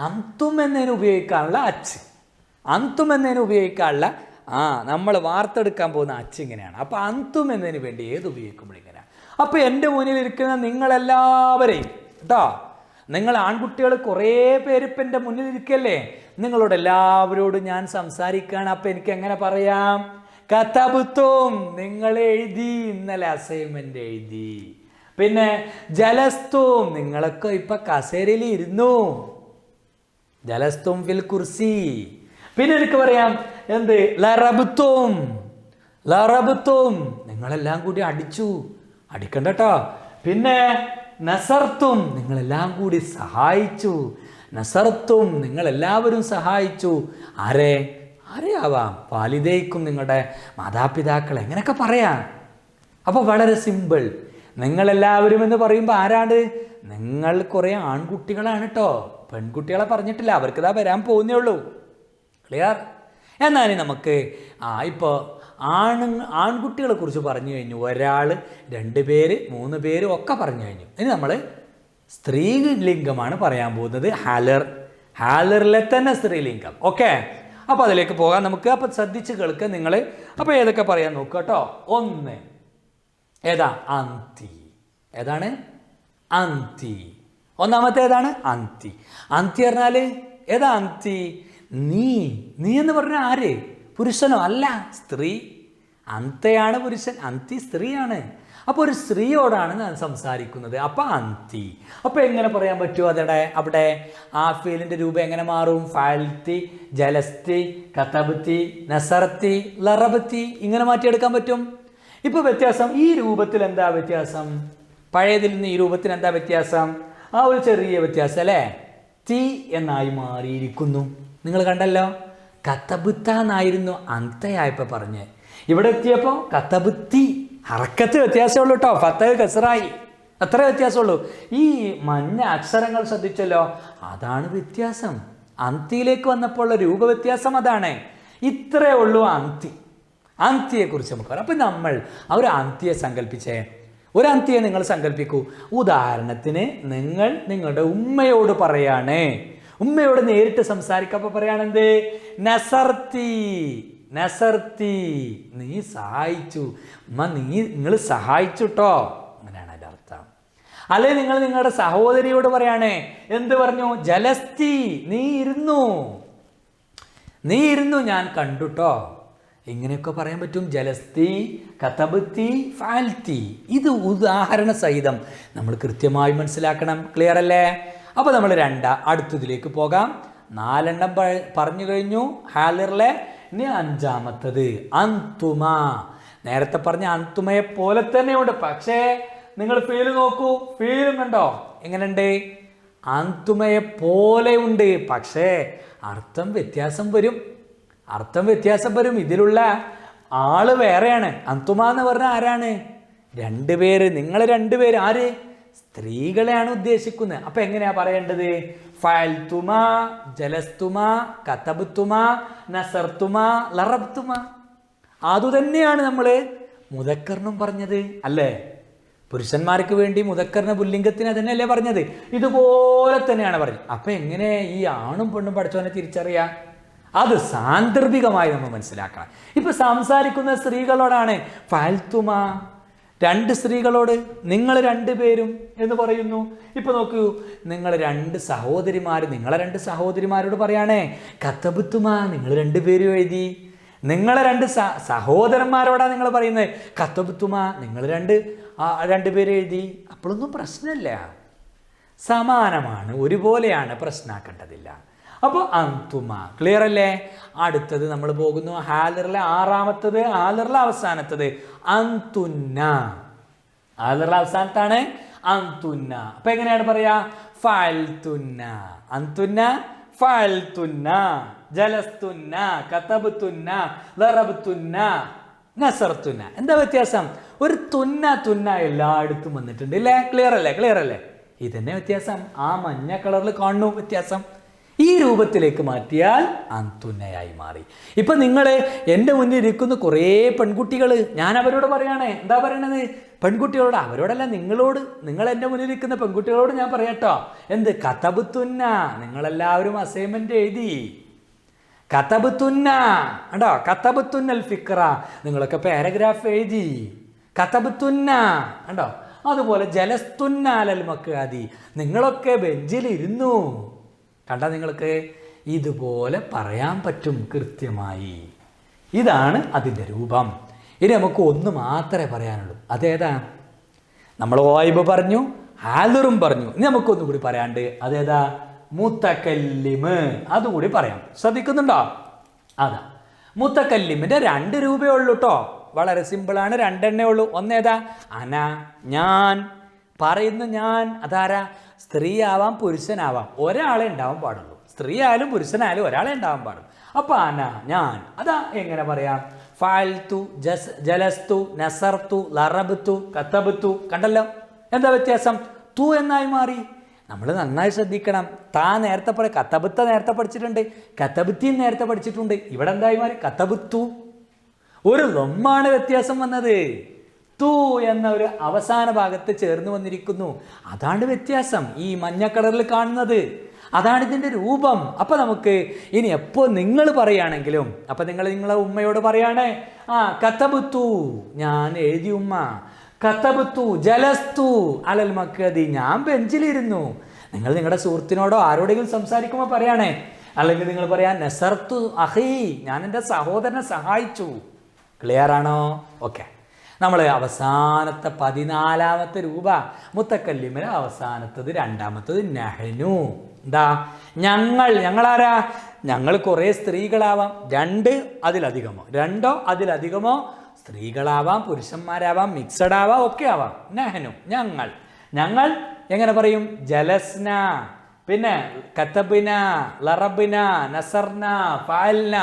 അന്തും എന്നതിന് ഉപയോഗിക്കാനുള്ള അച്ച്. അന്തും എന്നതിന് ഉപയോഗിക്കാനുള്ള നമ്മൾ വാർത്തെടുക്കാൻ പോകുന്ന അച്ച് ഇങ്ങനെയാണ്. അപ്പോൾ അന്തും എന്നതിന് വേണ്ടി ഏത് ഉപയോഗിക്കുമ്പോൾ ഇങ്ങനെയാണ്. അപ്പോൾ എൻ്റെ മുന്നിൽ ഇരിക്കുന്ന നിങ്ങളെല്ലാവരെയും കേട്ടോ, നിങ്ങൾ ആൺകുട്ടികൾ കുറേ പേര് ഇപ്പം എൻ്റെ മുന്നിൽ ഇരിക്കല്ലേ, നിങ്ങളോട് എല്ലാവരോടും ഞാൻ സംസാരിക്കുകയാണ്. അപ്പം എനിക്ക് എങ്ങനെ പറയാം? കതബത്തും, നിങ്ങൾ എഴുതി, ഇന്നലെ അസൈൻമെൻ്റ് എഴുതി. പിന്നെ ജലസ്തും, നിങ്ങളൊക്കെ ഇപ്പം കസേരയിൽ ഇരുന്നു. ജലസ്തും ഫിൽ കുർസി. പിന്നെ എനിക്ക് പറയാം എന്ത്? ലറബത്തും, ലറബത്തും, നിങ്ങളെല്ലാം കൂടി അടിച്ചു. അടിക്കണ്ട കേട്ടോ. പിന്നെ നസർത്തും, നിങ്ങളെല്ലാം കൂടി സഹായിച്ചു. നസർത്തും, നിങ്ങളെല്ലാവരും സഹായിച്ചു. ആരെയാവാം? വാലിദൈക്കും, നിങ്ങളുടെ മാതാപിതാക്കളെ, എങ്ങനെയൊക്കെ പറയാം. അപ്പോൾ വളരെ സിമ്പിൾ. നിങ്ങളെല്ലാവരും എന്ന് പറയുമ്പോൾ ആരാണ്? നിങ്ങൾ കുറേ ആൺകുട്ടികളാണ് കേട്ടോ, പെൺകുട്ടികളെ പറഞ്ഞിട്ടില്ല. അവർക്കിതാ വരാൻ പോകുന്നേ ഉള്ളൂ. ക്ലിയർ? എന്നാൽ നമുക്ക് ഇപ്പോൾ ആൺകുട്ടികളെ കുറിച്ച് പറഞ്ഞു കഴിഞ്ഞു. ഒരാൾ, 2 പേര്, 3 പേര് ഒക്കെ പറഞ്ഞു കഴിഞ്ഞു. ഇനി നമ്മൾ സ്ത്രീലിംഗമാണ് പറയാൻ പോകുന്നത്. ഹാലറിലെ തന്നെ സ്ത്രീലിംഗം. ഓക്കെ, അപ്പോൾ അതിലേക്ക് പോകാം നമുക്ക്. അപ്പോൾ ശ്രദ്ധിച്ച് കേൾക്കുക നിങ്ങൾ. അപ്പോൾ ഏതൊക്കെ പറയാൻ നോക്കുക കേട്ടോ. 1 ഏതാ? അന്തി. ഏതാണ്? അന്തി. ഒന്നാമത്തെ ഏതാണ്? അന്തി. അന്തി പറഞ്ഞാൽ ഏതാ? അന്തി നീ എന്ന് പറഞ്ഞാൽ ആര്? പുരുഷനോ? അല്ല, സ്ത്രീ. അന്തയാണ് പുരുഷൻ, അന്തി സ്ത്രീയാണ്. അപ്പോൾ ഒരു സ്ത്രീയോടാണ് ഞാൻ സംസാരിക്കുന്നത്. അപ്പോൾ അന്തി. അപ്പോൾ എങ്ങനെ പറയാൻ പറ്റുമോ? അവിടെ ആ ഫീലിൻ്റെ രൂപം എങ്ങനെ മാറും? ഫഅൽതി, ജലസ്തി, കതബത്തി, നസർത്തി, ലറബത്തി, ഇങ്ങനെ മാറ്റിയെടുക്കാൻ പറ്റും. ഇപ്പോൾ വ്യത്യാസം ഈ രൂപത്തിൽ എന്താ വ്യത്യാസം? പഴയതിൽ നിന്ന് ഈ രൂപത്തിന് എന്താ വ്യത്യാസം? ഒരു ചെറിയ വ്യത്യാസം അല്ലേ? തി എന്നായി മാറിയിരിക്കുന്നു. നിങ്ങൾ കണ്ടല്ലോ, കത്തബുത്ത എന്നായിരുന്നു അന്തയായപ്പോൾ പറഞ്ഞ്. ഇവിടെ എത്തിയപ്പോൾ കത്തബുത്തി. ഹറക്കത്ത് വ്യത്യാസമുള്ളൂ കേട്ടോ, ഫത്തഹ് കസറായി, അത്ര വ്യത്യാസമുള്ളൂ. ഈ മഞ്ഞ അക്ഷരങ്ങൾ ശ്രദ്ധിച്ചല്ലോ, അതാണ് വ്യത്യാസം. അന്തിയിലേക്ക് വന്നപ്പോൾ രൂപവ്യത്യാസം അതാണ്. ഇത്രയേ ഉള്ളൂ അന്തി. അന്തിയെക്കുറിച്ച് നമുക്ക് പറയാം. അപ്പം നമ്മൾ ഒരു അന്തിയെ സങ്കല്പിച്ചേ. ഒരു അന്തിയെ നിങ്ങൾ സങ്കല്പിക്കൂ. ഉദാഹരണത്തിന് നിങ്ങൾ നിങ്ങളുടെ ഉമ്മയോട് പറയാണ്, ഉമ്മയോട് നേരിട്ട് സംസാരിക്കുമ്പോൾ പറയാണെന്ത്? നസർത്തി, നസർത്തി, നീ സഹായിച്ചു, ഉമ്മ നിങ്ങൾ സഹായിച്ചുട്ടോ, അങ്ങനെയാണ് അതിൻ്റെ അർത്ഥം. അല്ലെ നിങ്ങൾ നിങ്ങളുടെ സഹോദരിയോട് പറയാണ്, എന്ത് പറഞ്ഞു? ജലസ്തി, നീ ഇരുന്നു, നീ ഇരുന്നു, ഞാൻ കണ്ടുട്ടോ. ഇങ്ങനെയൊക്കെ പറയാൻ പറ്റും. ജലസ്തി, കതബത്തി, ഫാൽത്തി. ഇത് ഉദാഹരണ സഹിതം നമ്മൾ കൃത്യമായി മനസ്സിലാക്കണം. ക്ലിയർ അല്ലേ? അപ്പോൾ നമ്മൾ അടുത്തതിലേക്ക് പോകാം. 4 പറഞ്ഞു കഴിഞ്ഞു ഹാലിറിലെ. ഇനി 5-മത്തത് അന്തുമ. നേരത്തെ പറഞ്ഞ അന്തുമയെ പോലെ തന്നെയുണ്ട്, പക്ഷേ നിങ്ങൾ ഫീൽ നോക്കൂ. ഫീലും കണ്ടോ എങ്ങനെയുണ്ട്? അന്തുമയെ പോലെ ഉണ്ട്, പക്ഷേ അർത്ഥം വ്യത്യാസം വരും. അർത്ഥം വ്യത്യാസം വരും. ഇതിലുള്ള ആള് വേറെയാണ്. അന്തുമ എന്ന് പറഞ്ഞാൽ ആരാണ്? 2 പേര്. നിങ്ങൾ 2 പേര് ആര്? സ്ത്രീകളെയാണ് ഉദ്ദേശിക്കുന്നത്. അപ്പൊ എങ്ങനെയാ പറയേണ്ടത്? ഫഅൽതുമ, ജലസ്തുമ, കതബ്തുമ, നസർതുമ, ലറബ്തുമ. അതുതന്നെയാണ് നമ്മൾ മുദക്കറിനും പറഞ്ഞത് അല്ലേ? പുരുഷന്മാർക്ക് വേണ്ടി മുദക്കറിന് പുല്ലിംഗത്തിന് തന്നെയല്ലേ പറഞ്ഞത്? ഇതുപോലെ തന്നെയാണ് പറഞ്ഞത്. അപ്പൊ എങ്ങനെ ഈ ആണും പെണ്ണും പഠിച്ചവനെ തിരിച്ചറിയാം? അത് സാന്ദർഭികമായി നമ്മൾ മനസ്സിലാക്കണം. ഇപ്പൊ സംസാരിക്കുന്ന സ്ത്രീകളോടാണ് ഫഅൽതുമ. 2 സ്ത്രീകളോട് നിങ്ങൾ 2 പേരും എന്ന് പറയുന്നു. ഇപ്പൊ നോക്കൂ, നിങ്ങൾ 2 സഹോദരിമാർ, നിങ്ങളെ 2 സഹോദരിമാരോട് പറയാണേ കതബ്തുമ, നിങ്ങൾ 2 പേരും എഴുതി. നിങ്ങളെ 2 സഹോദരന്മാരോടാണ് നിങ്ങൾ പറയുന്നത് കതബ്തുമ, നിങ്ങൾ 2 പേര് എഴുതി. അപ്പോഴൊന്നും പ്രശ്നമില്ല, സമാനമാണ്, ഒരുപോലെയാണ്, പ്രശ്നമാക്കേണ്ടതില്ല. അപ്പോൾ അന്തുമ. ക്ലിയർ അല്ലേ? അടുത്തത് നമ്മൾ പോകുന്നു ഹാലിറിലെ 6-മത്തത്, ഹാലിറിലെ അവസാനത്തത് അന്തുന്ന. ഹാലിറിലെ അവസാനത്താണ് അന്തുന്ന. അപ്പൊ എങ്ങനെയാണ് പറയാ? ഫഅൽതുന്ന, അന്തുന്ന, ഫഅൽതുന്ന, ജലസ്തുന്ന, കതബ്തുന്ന, ലറബ്തുന്ന, നസർതുന്ന. എന്താ വ്യത്യാസം? ഒരു തുന്ന എല്ലായിടത്തും വന്നിട്ടുണ്ട് അല്ലേ? ക്ലിയർ അല്ലേ? ക്ലിയർ അല്ലേ? ഇതന്നെ വ്യത്യാസം. ആ മഞ്ഞ കളറിൽ കാണുന്നു വ്യത്യാസം. ഈ രൂപത്തിലേക്ക് മാറ്റിയാൽ അന്തുന്നയായി മാറി. ഇപ്പൊ നിങ്ങൾ എൻ്റെ മുന്നിൽ ഇരിക്കുന്ന കുറേ പെൺകുട്ടികൾ, ഞാൻ അവരോട് പറയണേ, എന്താ പറയണത്? പെൺകുട്ടികളോട്, അവരോടല്ല, നിങ്ങളോട്. നിങ്ങൾ എൻ്റെ മുന്നിൽ ഇരിക്കുന്ന പെൺകുട്ടികളോട് ഞാൻ പറയാട്ടോ, എന്ത്? കതബ്തുന്ന. നിങ്ങളെല്ലാവരും അസൈൻമെന്റ് എഴുതി. കതബ്തുന്ന കണ്ടോ? കതബ്തുന്നൽ ഫിക്ര, നിങ്ങളൊക്കെ പാരഗ്രാഫ് എഴുതി. കതബ്തുന്ന കണ്ടോ? അതുപോലെ ജലസ്തുന്ന അലൽ മഖാദി, നിങ്ങളൊക്കെ ബെഞ്ചിലിരുന്നു. കണ്ട, നിങ്ങൾക്ക് ഇതുപോലെ പറയാൻ പറ്റും കൃത്യമായി. ഇതാണ് അതിൻ്റെ രൂപം. ഇനി നമുക്ക് ഒന്ന് മാത്രമേ പറയാനുള്ളൂ. അതേതാ? നമ്മൾ ഗായിബ് പറഞ്ഞു, ഹാലിറും പറഞ്ഞു. ഇനി നമുക്കൊന്നുകൂടി പറയാണ്ട്. അതേതാ? മുതകല്ലിമ്. അതുകൂടി പറയാം. ശ്രദ്ധിക്കുന്നുണ്ടോ? അതാ മുതകല്ലിമിൻ്റെ 2 രൂപയേ ഉള്ളൂ കേട്ടോ. വളരെ സിമ്പിളാണ്, 2 എണ്ണേ ഉള്ളൂ. ഒന്നേതാ? അന, ഞാൻ, പറയുന്നു ഞാൻ. അതാരാ? സ്ത്രീ ആവാം, പുരുഷനാവാം, ഒരാളെ ഉണ്ടാവാൻ പാടുള്ളൂ. സ്ത്രീ ആയാലും പുരുഷനായാലും ഒരാളെ ഉണ്ടാവാൻ പാടുള്ളൂ. അപ്പൊ അന, ഞാൻ. അതാ എങ്ങനെ പറയാം? ഫഅൽതു, ജലസ്തു, നസർതു, ലറബ്തു, കതബ്തു. കണ്ടല്ലോ എന്താ വ്യത്യാസം? തു എന്നായി മാറി. നമ്മൾ നന്നായി ശ്രദ്ധിക്കണം. താ നേരത്തെ കതബ്ത നേരത്തെ പഠിച്ചിട്ടുണ്ട്, കതബ്തി നേരത്തെ പഠിച്ചിട്ടുണ്ട്. ഇവിടെ എന്തായി മാറി? കതബ്തു. ഒരു ലൊമ്മാണ് വ്യത്യാസം വന്നത്. തു എന്ന ഒരു അവസാന ഭാഗത്ത് ചേർന്ന് വന്നിരിക്കുന്നു. അതാണ് വ്യത്യാസം. ഈ മഞ്ഞ കളറിൽ കാണുന്നത് അതാണ് ഇതിൻ്റെ രൂപം. അപ്പൊ നമുക്ക് ഇനി എപ്പോ നിങ്ങൾ പറയുകയാണെങ്കിലും, അപ്പൊ നിങ്ങളെ ഉമ്മയോട് പറയാണ്, കതബ്തു, ഞാൻ എഴുതി ഉമ്മ. കതബ്തു ജലസ്തു അലൽ മഖദി, ഞാൻ ബെഞ്ചിലിരുന്നു. നിങ്ങൾ നിങ്ങളുടെ സുഹൃത്തിനോടോ ആരോടെങ്കിലും സംസാരിക്കുമ്പോൾ പറയാണേ. അല്ലെങ്കിൽ നിങ്ങൾ പറയാൻ നസർത്തു അഹി, ഞാൻ എൻ്റെ സഹോദരനെ സഹായിച്ചു. ക്ലിയർ ആണോ? ഓക്കെ. നമ്മൾ അവസാനത്തെ 14-മത്തെ രൂപ മുത്തക്കല്ലിമിന് അവസാനത്തത് 2-മത്തത് നഹ്നു. എന്താ? ഞങ്ങളാരാ? ഞങ്ങൾ കുറേ സ്ത്രീകളാവാം, 2 അതിലധികമോ, 2 അതിലധികമോ സ്ത്രീകളാവാം, പുരുഷന്മാരാവാം, മിക്സഡ് ആവാം, ഒക്കെ ആവാം. നഹ്നു, ഞങ്ങൾ. എങ്ങനെ പറയും? ജലസ്ന, പിന്നെ കതബ്ന, ലറബ്ന, നസർന, ഫഅൽന.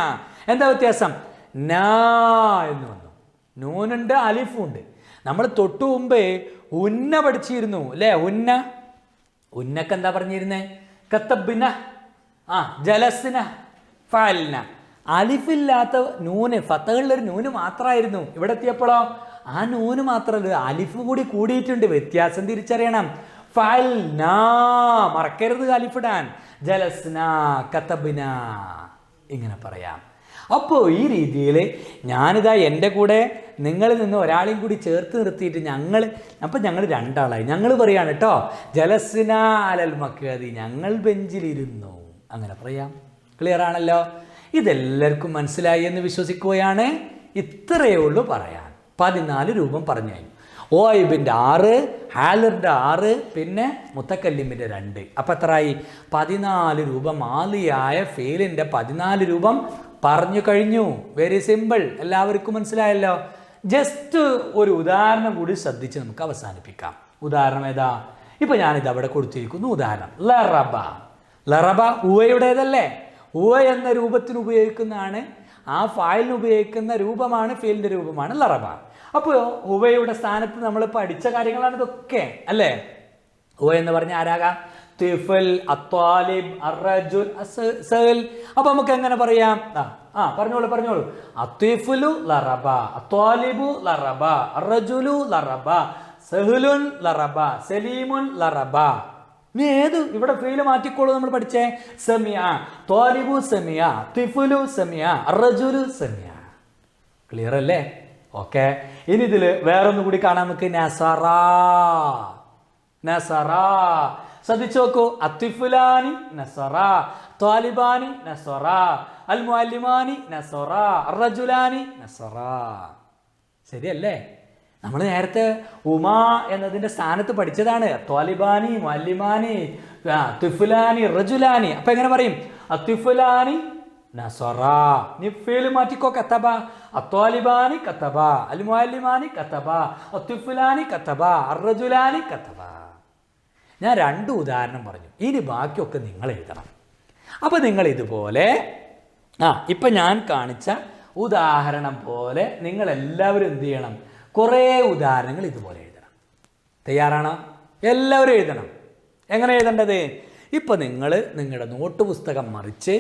എന്താ വ്യത്യാസം? നാ എന്ന് വന്നു. നൂനുണ്ട്, അലിഫും ഉണ്ട്. നമ്മൾ തൊട്ടു മുമ്പേ ഉന്ന പഠിച്ചിരുന്നു അല്ലേ? ഉന്നക്ക് എന്താ പറഞ്ഞിരുന്നേ? കതബ്ന, ജലസ്ന, ഫഅൽന. അലിഫില്ലാത്ത നൂന്, ഫത്തഹുള്ളൊരു നൂന് മാത്രമായിരുന്നു. ഇവിടെ എത്തിയപ്പോഴോ ആ നൂന് മാത്രമല്ല, അലിഫ് കൂടി കൂടിയിട്ടുണ്ട്. വ്യത്യാസം തിരിച്ചറിയണം. ഫഅൽന, മറക്കരുത് അലിഫിടാൻ. ജലസ്ന, കതബ്ന, ഇങ്ങനെ പറയാം. അപ്പോൾ ഈ രീതിയിൽ ഞാനിതാ എൻ്റെ കൂടെ നിങ്ങളിൽ നിന്ന് ഒരാളെയും കൂടി ചേർത്ത് നിർത്തിയിട്ട് ഞങ്ങൾ രണ്ടാളായി. ഞങ്ങൾ പറയാണ് കേട്ടോ, ജലസ്ന അലൽ മഖ്അദി, ഞങ്ങൾ ബെഞ്ചിലിരുന്നു. അങ്ങനെ പറയാം. ക്ലിയർ ആണല്ലോ? ഇതെല്ലാവർക്കും മനസ്സിലായി എന്ന് വിശ്വസിക്കുകയാണ്. ഇത്രയേ ഉള്ളൂ പറയാൻ. 14 രൂപം പറഞ്ഞു കഴിഞ്ഞു. ഓയിബിൻ്റെ 6, ഹാലറിൻ്റെ 6, പിന്നെ മുത്തക്കല്ലിമിൻ്റെ 2. അപ്പം എത്രയായി? 14 രൂപ. മാലിയായ ഫെയിലിൻ്റെ 14 രൂപം പറഞ്ഞു കഴിഞ്ഞു. Very simple. എല്ലാവർക്കും മനസ്സിലായല്ലോ? ജസ്റ്റ് ഒരു ഉദാഹരണം കൂടി ശ്രദ്ധിച്ച് നമുക്ക് അവസാനിപ്പിക്കാം. ഉദാഹരണം ഏതാ? ഇപ്പം ഞാനിത് അവിടെ കൊടുത്തിരിക്കുന്നു. ഉദാഹരണം ലറബ. ലറബ ഉവയുടേതല്ലേ? ഉവ എന്ന രൂപത്തിന് ഉപയോഗിക്കുന്നതാണ്. ആ ഫായിലിന് ഉപയോഗിക്കുന്ന രൂപമാണ്, ഫെയിലിൻ്റെ രൂപമാണ് ലറബ. അപ്പോൾ ഉവയുടെ സ്ഥാനത്ത് നമ്മൾ പഠിച്ച കാര്യങ്ങളാണ് ഇതൊക്കെ അല്ലേ? ഉവ എന്ന് പറഞ്ഞാൽ ആരാകാം? തിഫൽ, അത്വാലിബ്, അർറജുൽ, സഹൽ. അപ്പൊ നമുക്ക് എങ്ങനെ പറയാം? പറഞ്ഞോളൂ. അത്വിഫുലു ലറബ, അത്വാലിബു ലറബ, അർറജുലു ലറബ, സഹലുൻ ലറബ, സലീമുൻ ലറബ. ഏത് ഇവിടെ ഫെയില് മാറ്റിക്കോളൂ. നമ്മൾ പഠിച്ചേ സമിയ, ത്വാലിബു സമിയ, തിഫുലു സമിയ, അർറജുലു സമിയ. ക്ലിയർ അല്ലേ? ഓക്കെ. ഇനി ഇതിൽ വേറൊന്നു കൂടി കാണാൻ നമുക്ക്. നസറ. ശ്രദ്ധിച്ചു നോക്കൂ. അത്തിഫുലാനി നസറ, ത്വാലിബാനി നസറ, അൽ മുഅല്ലിമാനി നസറ, അർറജുലാനി നസറ. ശരിയല്ലേ? നമ്മൾ നേരത്തെ ഉമാ എന്നതിൻ്റെ സ്ഥാനത്ത് പഠിച്ചതാണ്. ത്വാലിബാനി, മുഅല്ലിമാനി, തിഫുലാനി, റജുലാനി. അപ്പം എങ്ങനെ പറയും? അത്തിഫുലാനി നസറ. നിഫേല് മാറ്റിക്കോ. കതബ, അത്വാലിബാനി കതബ, അൽ മുഅല്ലിമാനി കതബ, അത്തിഫുലാനി കതബ, അർറജുലാനി കതബ. ഞാൻ 2 ഉദാഹരണം പറഞ്ഞു. ഇനി ബാക്കിയൊക്കെ നിങ്ങൾ എഴുതണം. അപ്പോൾ നിങ്ങൾ ഇതുപോലെ ഇപ്പം ഞാൻ കാണിച്ച ഉദാഹരണം പോലെ നിങ്ങളെല്ലാവരും എന്ത് ചെയ്യണം? കുറേ ഉദാഹരണങ്ങൾ ഇതുപോലെ എഴുതണം. തയ്യാറാണോ? എല്ലാവരും എഴുതണം. എങ്ങനെ എഴുതേണ്ടത്? ഇപ്പം നിങ്ങൾ നിങ്ങളുടെ നോട്ട് പുസ്തകം മറിച്ച്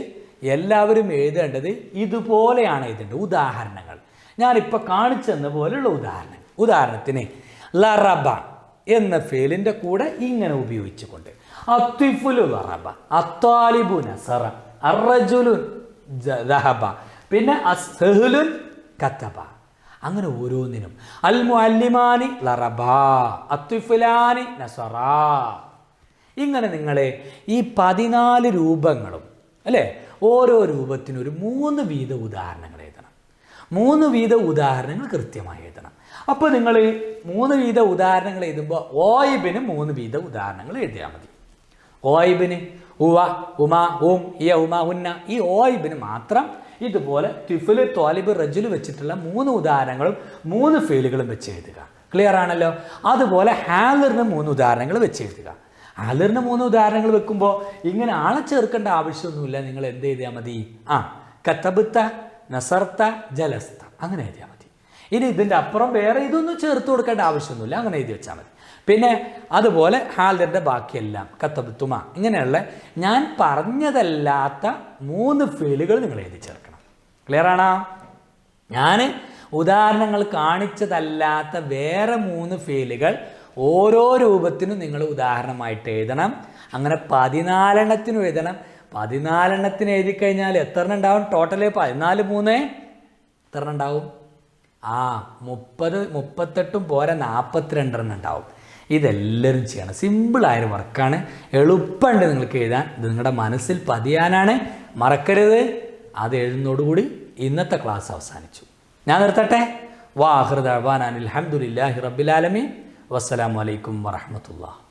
എല്ലാവരും എഴുതേണ്ടത് ഇതുപോലെയാണ് എഴുതേണ്ടത്. ഉദാഹരണങ്ങൾ ഞാനിപ്പോൾ കാണിച്ചെന്ന പോലെയുള്ള ഉദാഹരണങ്ങൾ. ഉദാഹരണത്തിന് ലറബ എന്ന ഫേലിൻ്റെ കൂടെ ഇങ്ങനെ ഉപയോഗിച്ചുകൊണ്ട് അത്വിഫുലു ലറബ, അത്വാലിബു നസറ, അർറജുലു ദഹബ, പിന്നെ അസ്ഹലുൻ കതബ. അങ്ങനെ ഓരോന്നിനും അൽ മുഅല്ലിമാനി ലറബ, അത്വിഫുലാനി നസറ. ഇങ്ങനെ നിങ്ങളെ ഈ 14 രൂപങ്ങളും അല്ലേ, ഓരോ രൂപത്തിനും ഒരു 3 വീത ഉദാഹരണങ്ങൾ എഴുതണം. 3 വീത ഉദാഹരണങ്ങൾ കൃത്യമായി എഴുതണം. അപ്പോൾ നിങ്ങൾ 3 വീത ഉദാഹരണങ്ങൾ എഴുതുമ്പോൾ ഓയിബിന് 3 വീത ഉദാഹരണങ്ങൾ എഴുതിയാൽ മതി. ഓയിബിന് ഉവ, ഉമ, ഉം, ഇയ, ഉമ, ഉന്ന. ഈ ഓയിബിന് മാത്രം ഇതുപോലെ തിഫില്, ത്വാലിബ്, റജുല് വെച്ചിട്ടുള്ള 3 ഉദാഹരണങ്ങളും 3 ഫെയിലുകളും വെച്ച് എഴുതുക. ക്ലിയർ ആണല്ലോ? അതുപോലെ ഹാലറിന് 3 ഉദാഹരണങ്ങൾ വെച്ച് എഴുതുക. ഹാലറിന് 3 ഉദാഹരണങ്ങൾ വെക്കുമ്പോൾ ഇങ്ങനെ ആളെ ചേർക്കേണ്ട ആവശ്യമൊന്നുമില്ല. നിങ്ങൾ എന്ത് എഴുതിയാൽ മതി? കതബ്ത, നസർത്ത, ജലസ്ത, അങ്ങനെ എഴുതിയാൽ മതി. ഇനി ഇതിൻ്റെ അപ്പുറം വേറെ ഇതൊന്നും ചേർത്ത് കൊടുക്കേണ്ട ആവശ്യമൊന്നുമില്ല. അങ്ങനെ എഴുതി വെച്ചാൽ മതി. പിന്നെ അതുപോലെ ഹാലറിൻ്റെ ബാക്കിയെല്ലാം കതബ്തുമ, ഇങ്ങനെയുള്ള ഞാൻ പറഞ്ഞതല്ലാത്ത 3 ഫെയിലുകൾ നിങ്ങൾ എഴുതി ചേർക്കണം. ക്ലിയർ ആണോ? ഞാൻ ഉദാഹരണങ്ങൾ കാണിച്ചതല്ലാത്ത വേറെ 3 ഫെയിലുകൾ ഓരോ രൂപത്തിനും നിങ്ങൾ ഉദാഹരണമായിട്ട് എഴുതണം. അങ്ങനെ 14 എണ്ണത്തിനും എഴുതണം. 14 എണ്ണത്തിന് എഴുതി കഴിഞ്ഞാൽ എത്ര എണ്ണം ഉണ്ടാവും? ടോട്ടല് 14 3 എത്ര എണ്ണം ഉണ്ടാവും? 30 38 പോരാ 42 എണ്ണം ഉണ്ടാവും. ഇതെല്ലാവരും ചെയ്യണം. സിമ്പിളായൊരു വർക്കാണ്. എളുപ്പമുണ്ട് നിങ്ങൾക്ക് എഴുതാൻ. ഇത് നിങ്ങളുടെ മനസ്സിൽ പതിയാനാണ്. മറക്കരുത്. അത് എഴുതുന്നതോടുകൂടി ഇന്നത്തെ ക്ലാസ് അവസാനിച്ചു. ഞാൻ നിർത്തട്ടെ. വാഹിറു ദഅ്വാനാ അൽഹംദുലില്ലാഹി റബ്ബിൽ ആലമീൻ. വസ്സലാമു അലൈക്കും വറഹ്മത്തുള്ളാഹി.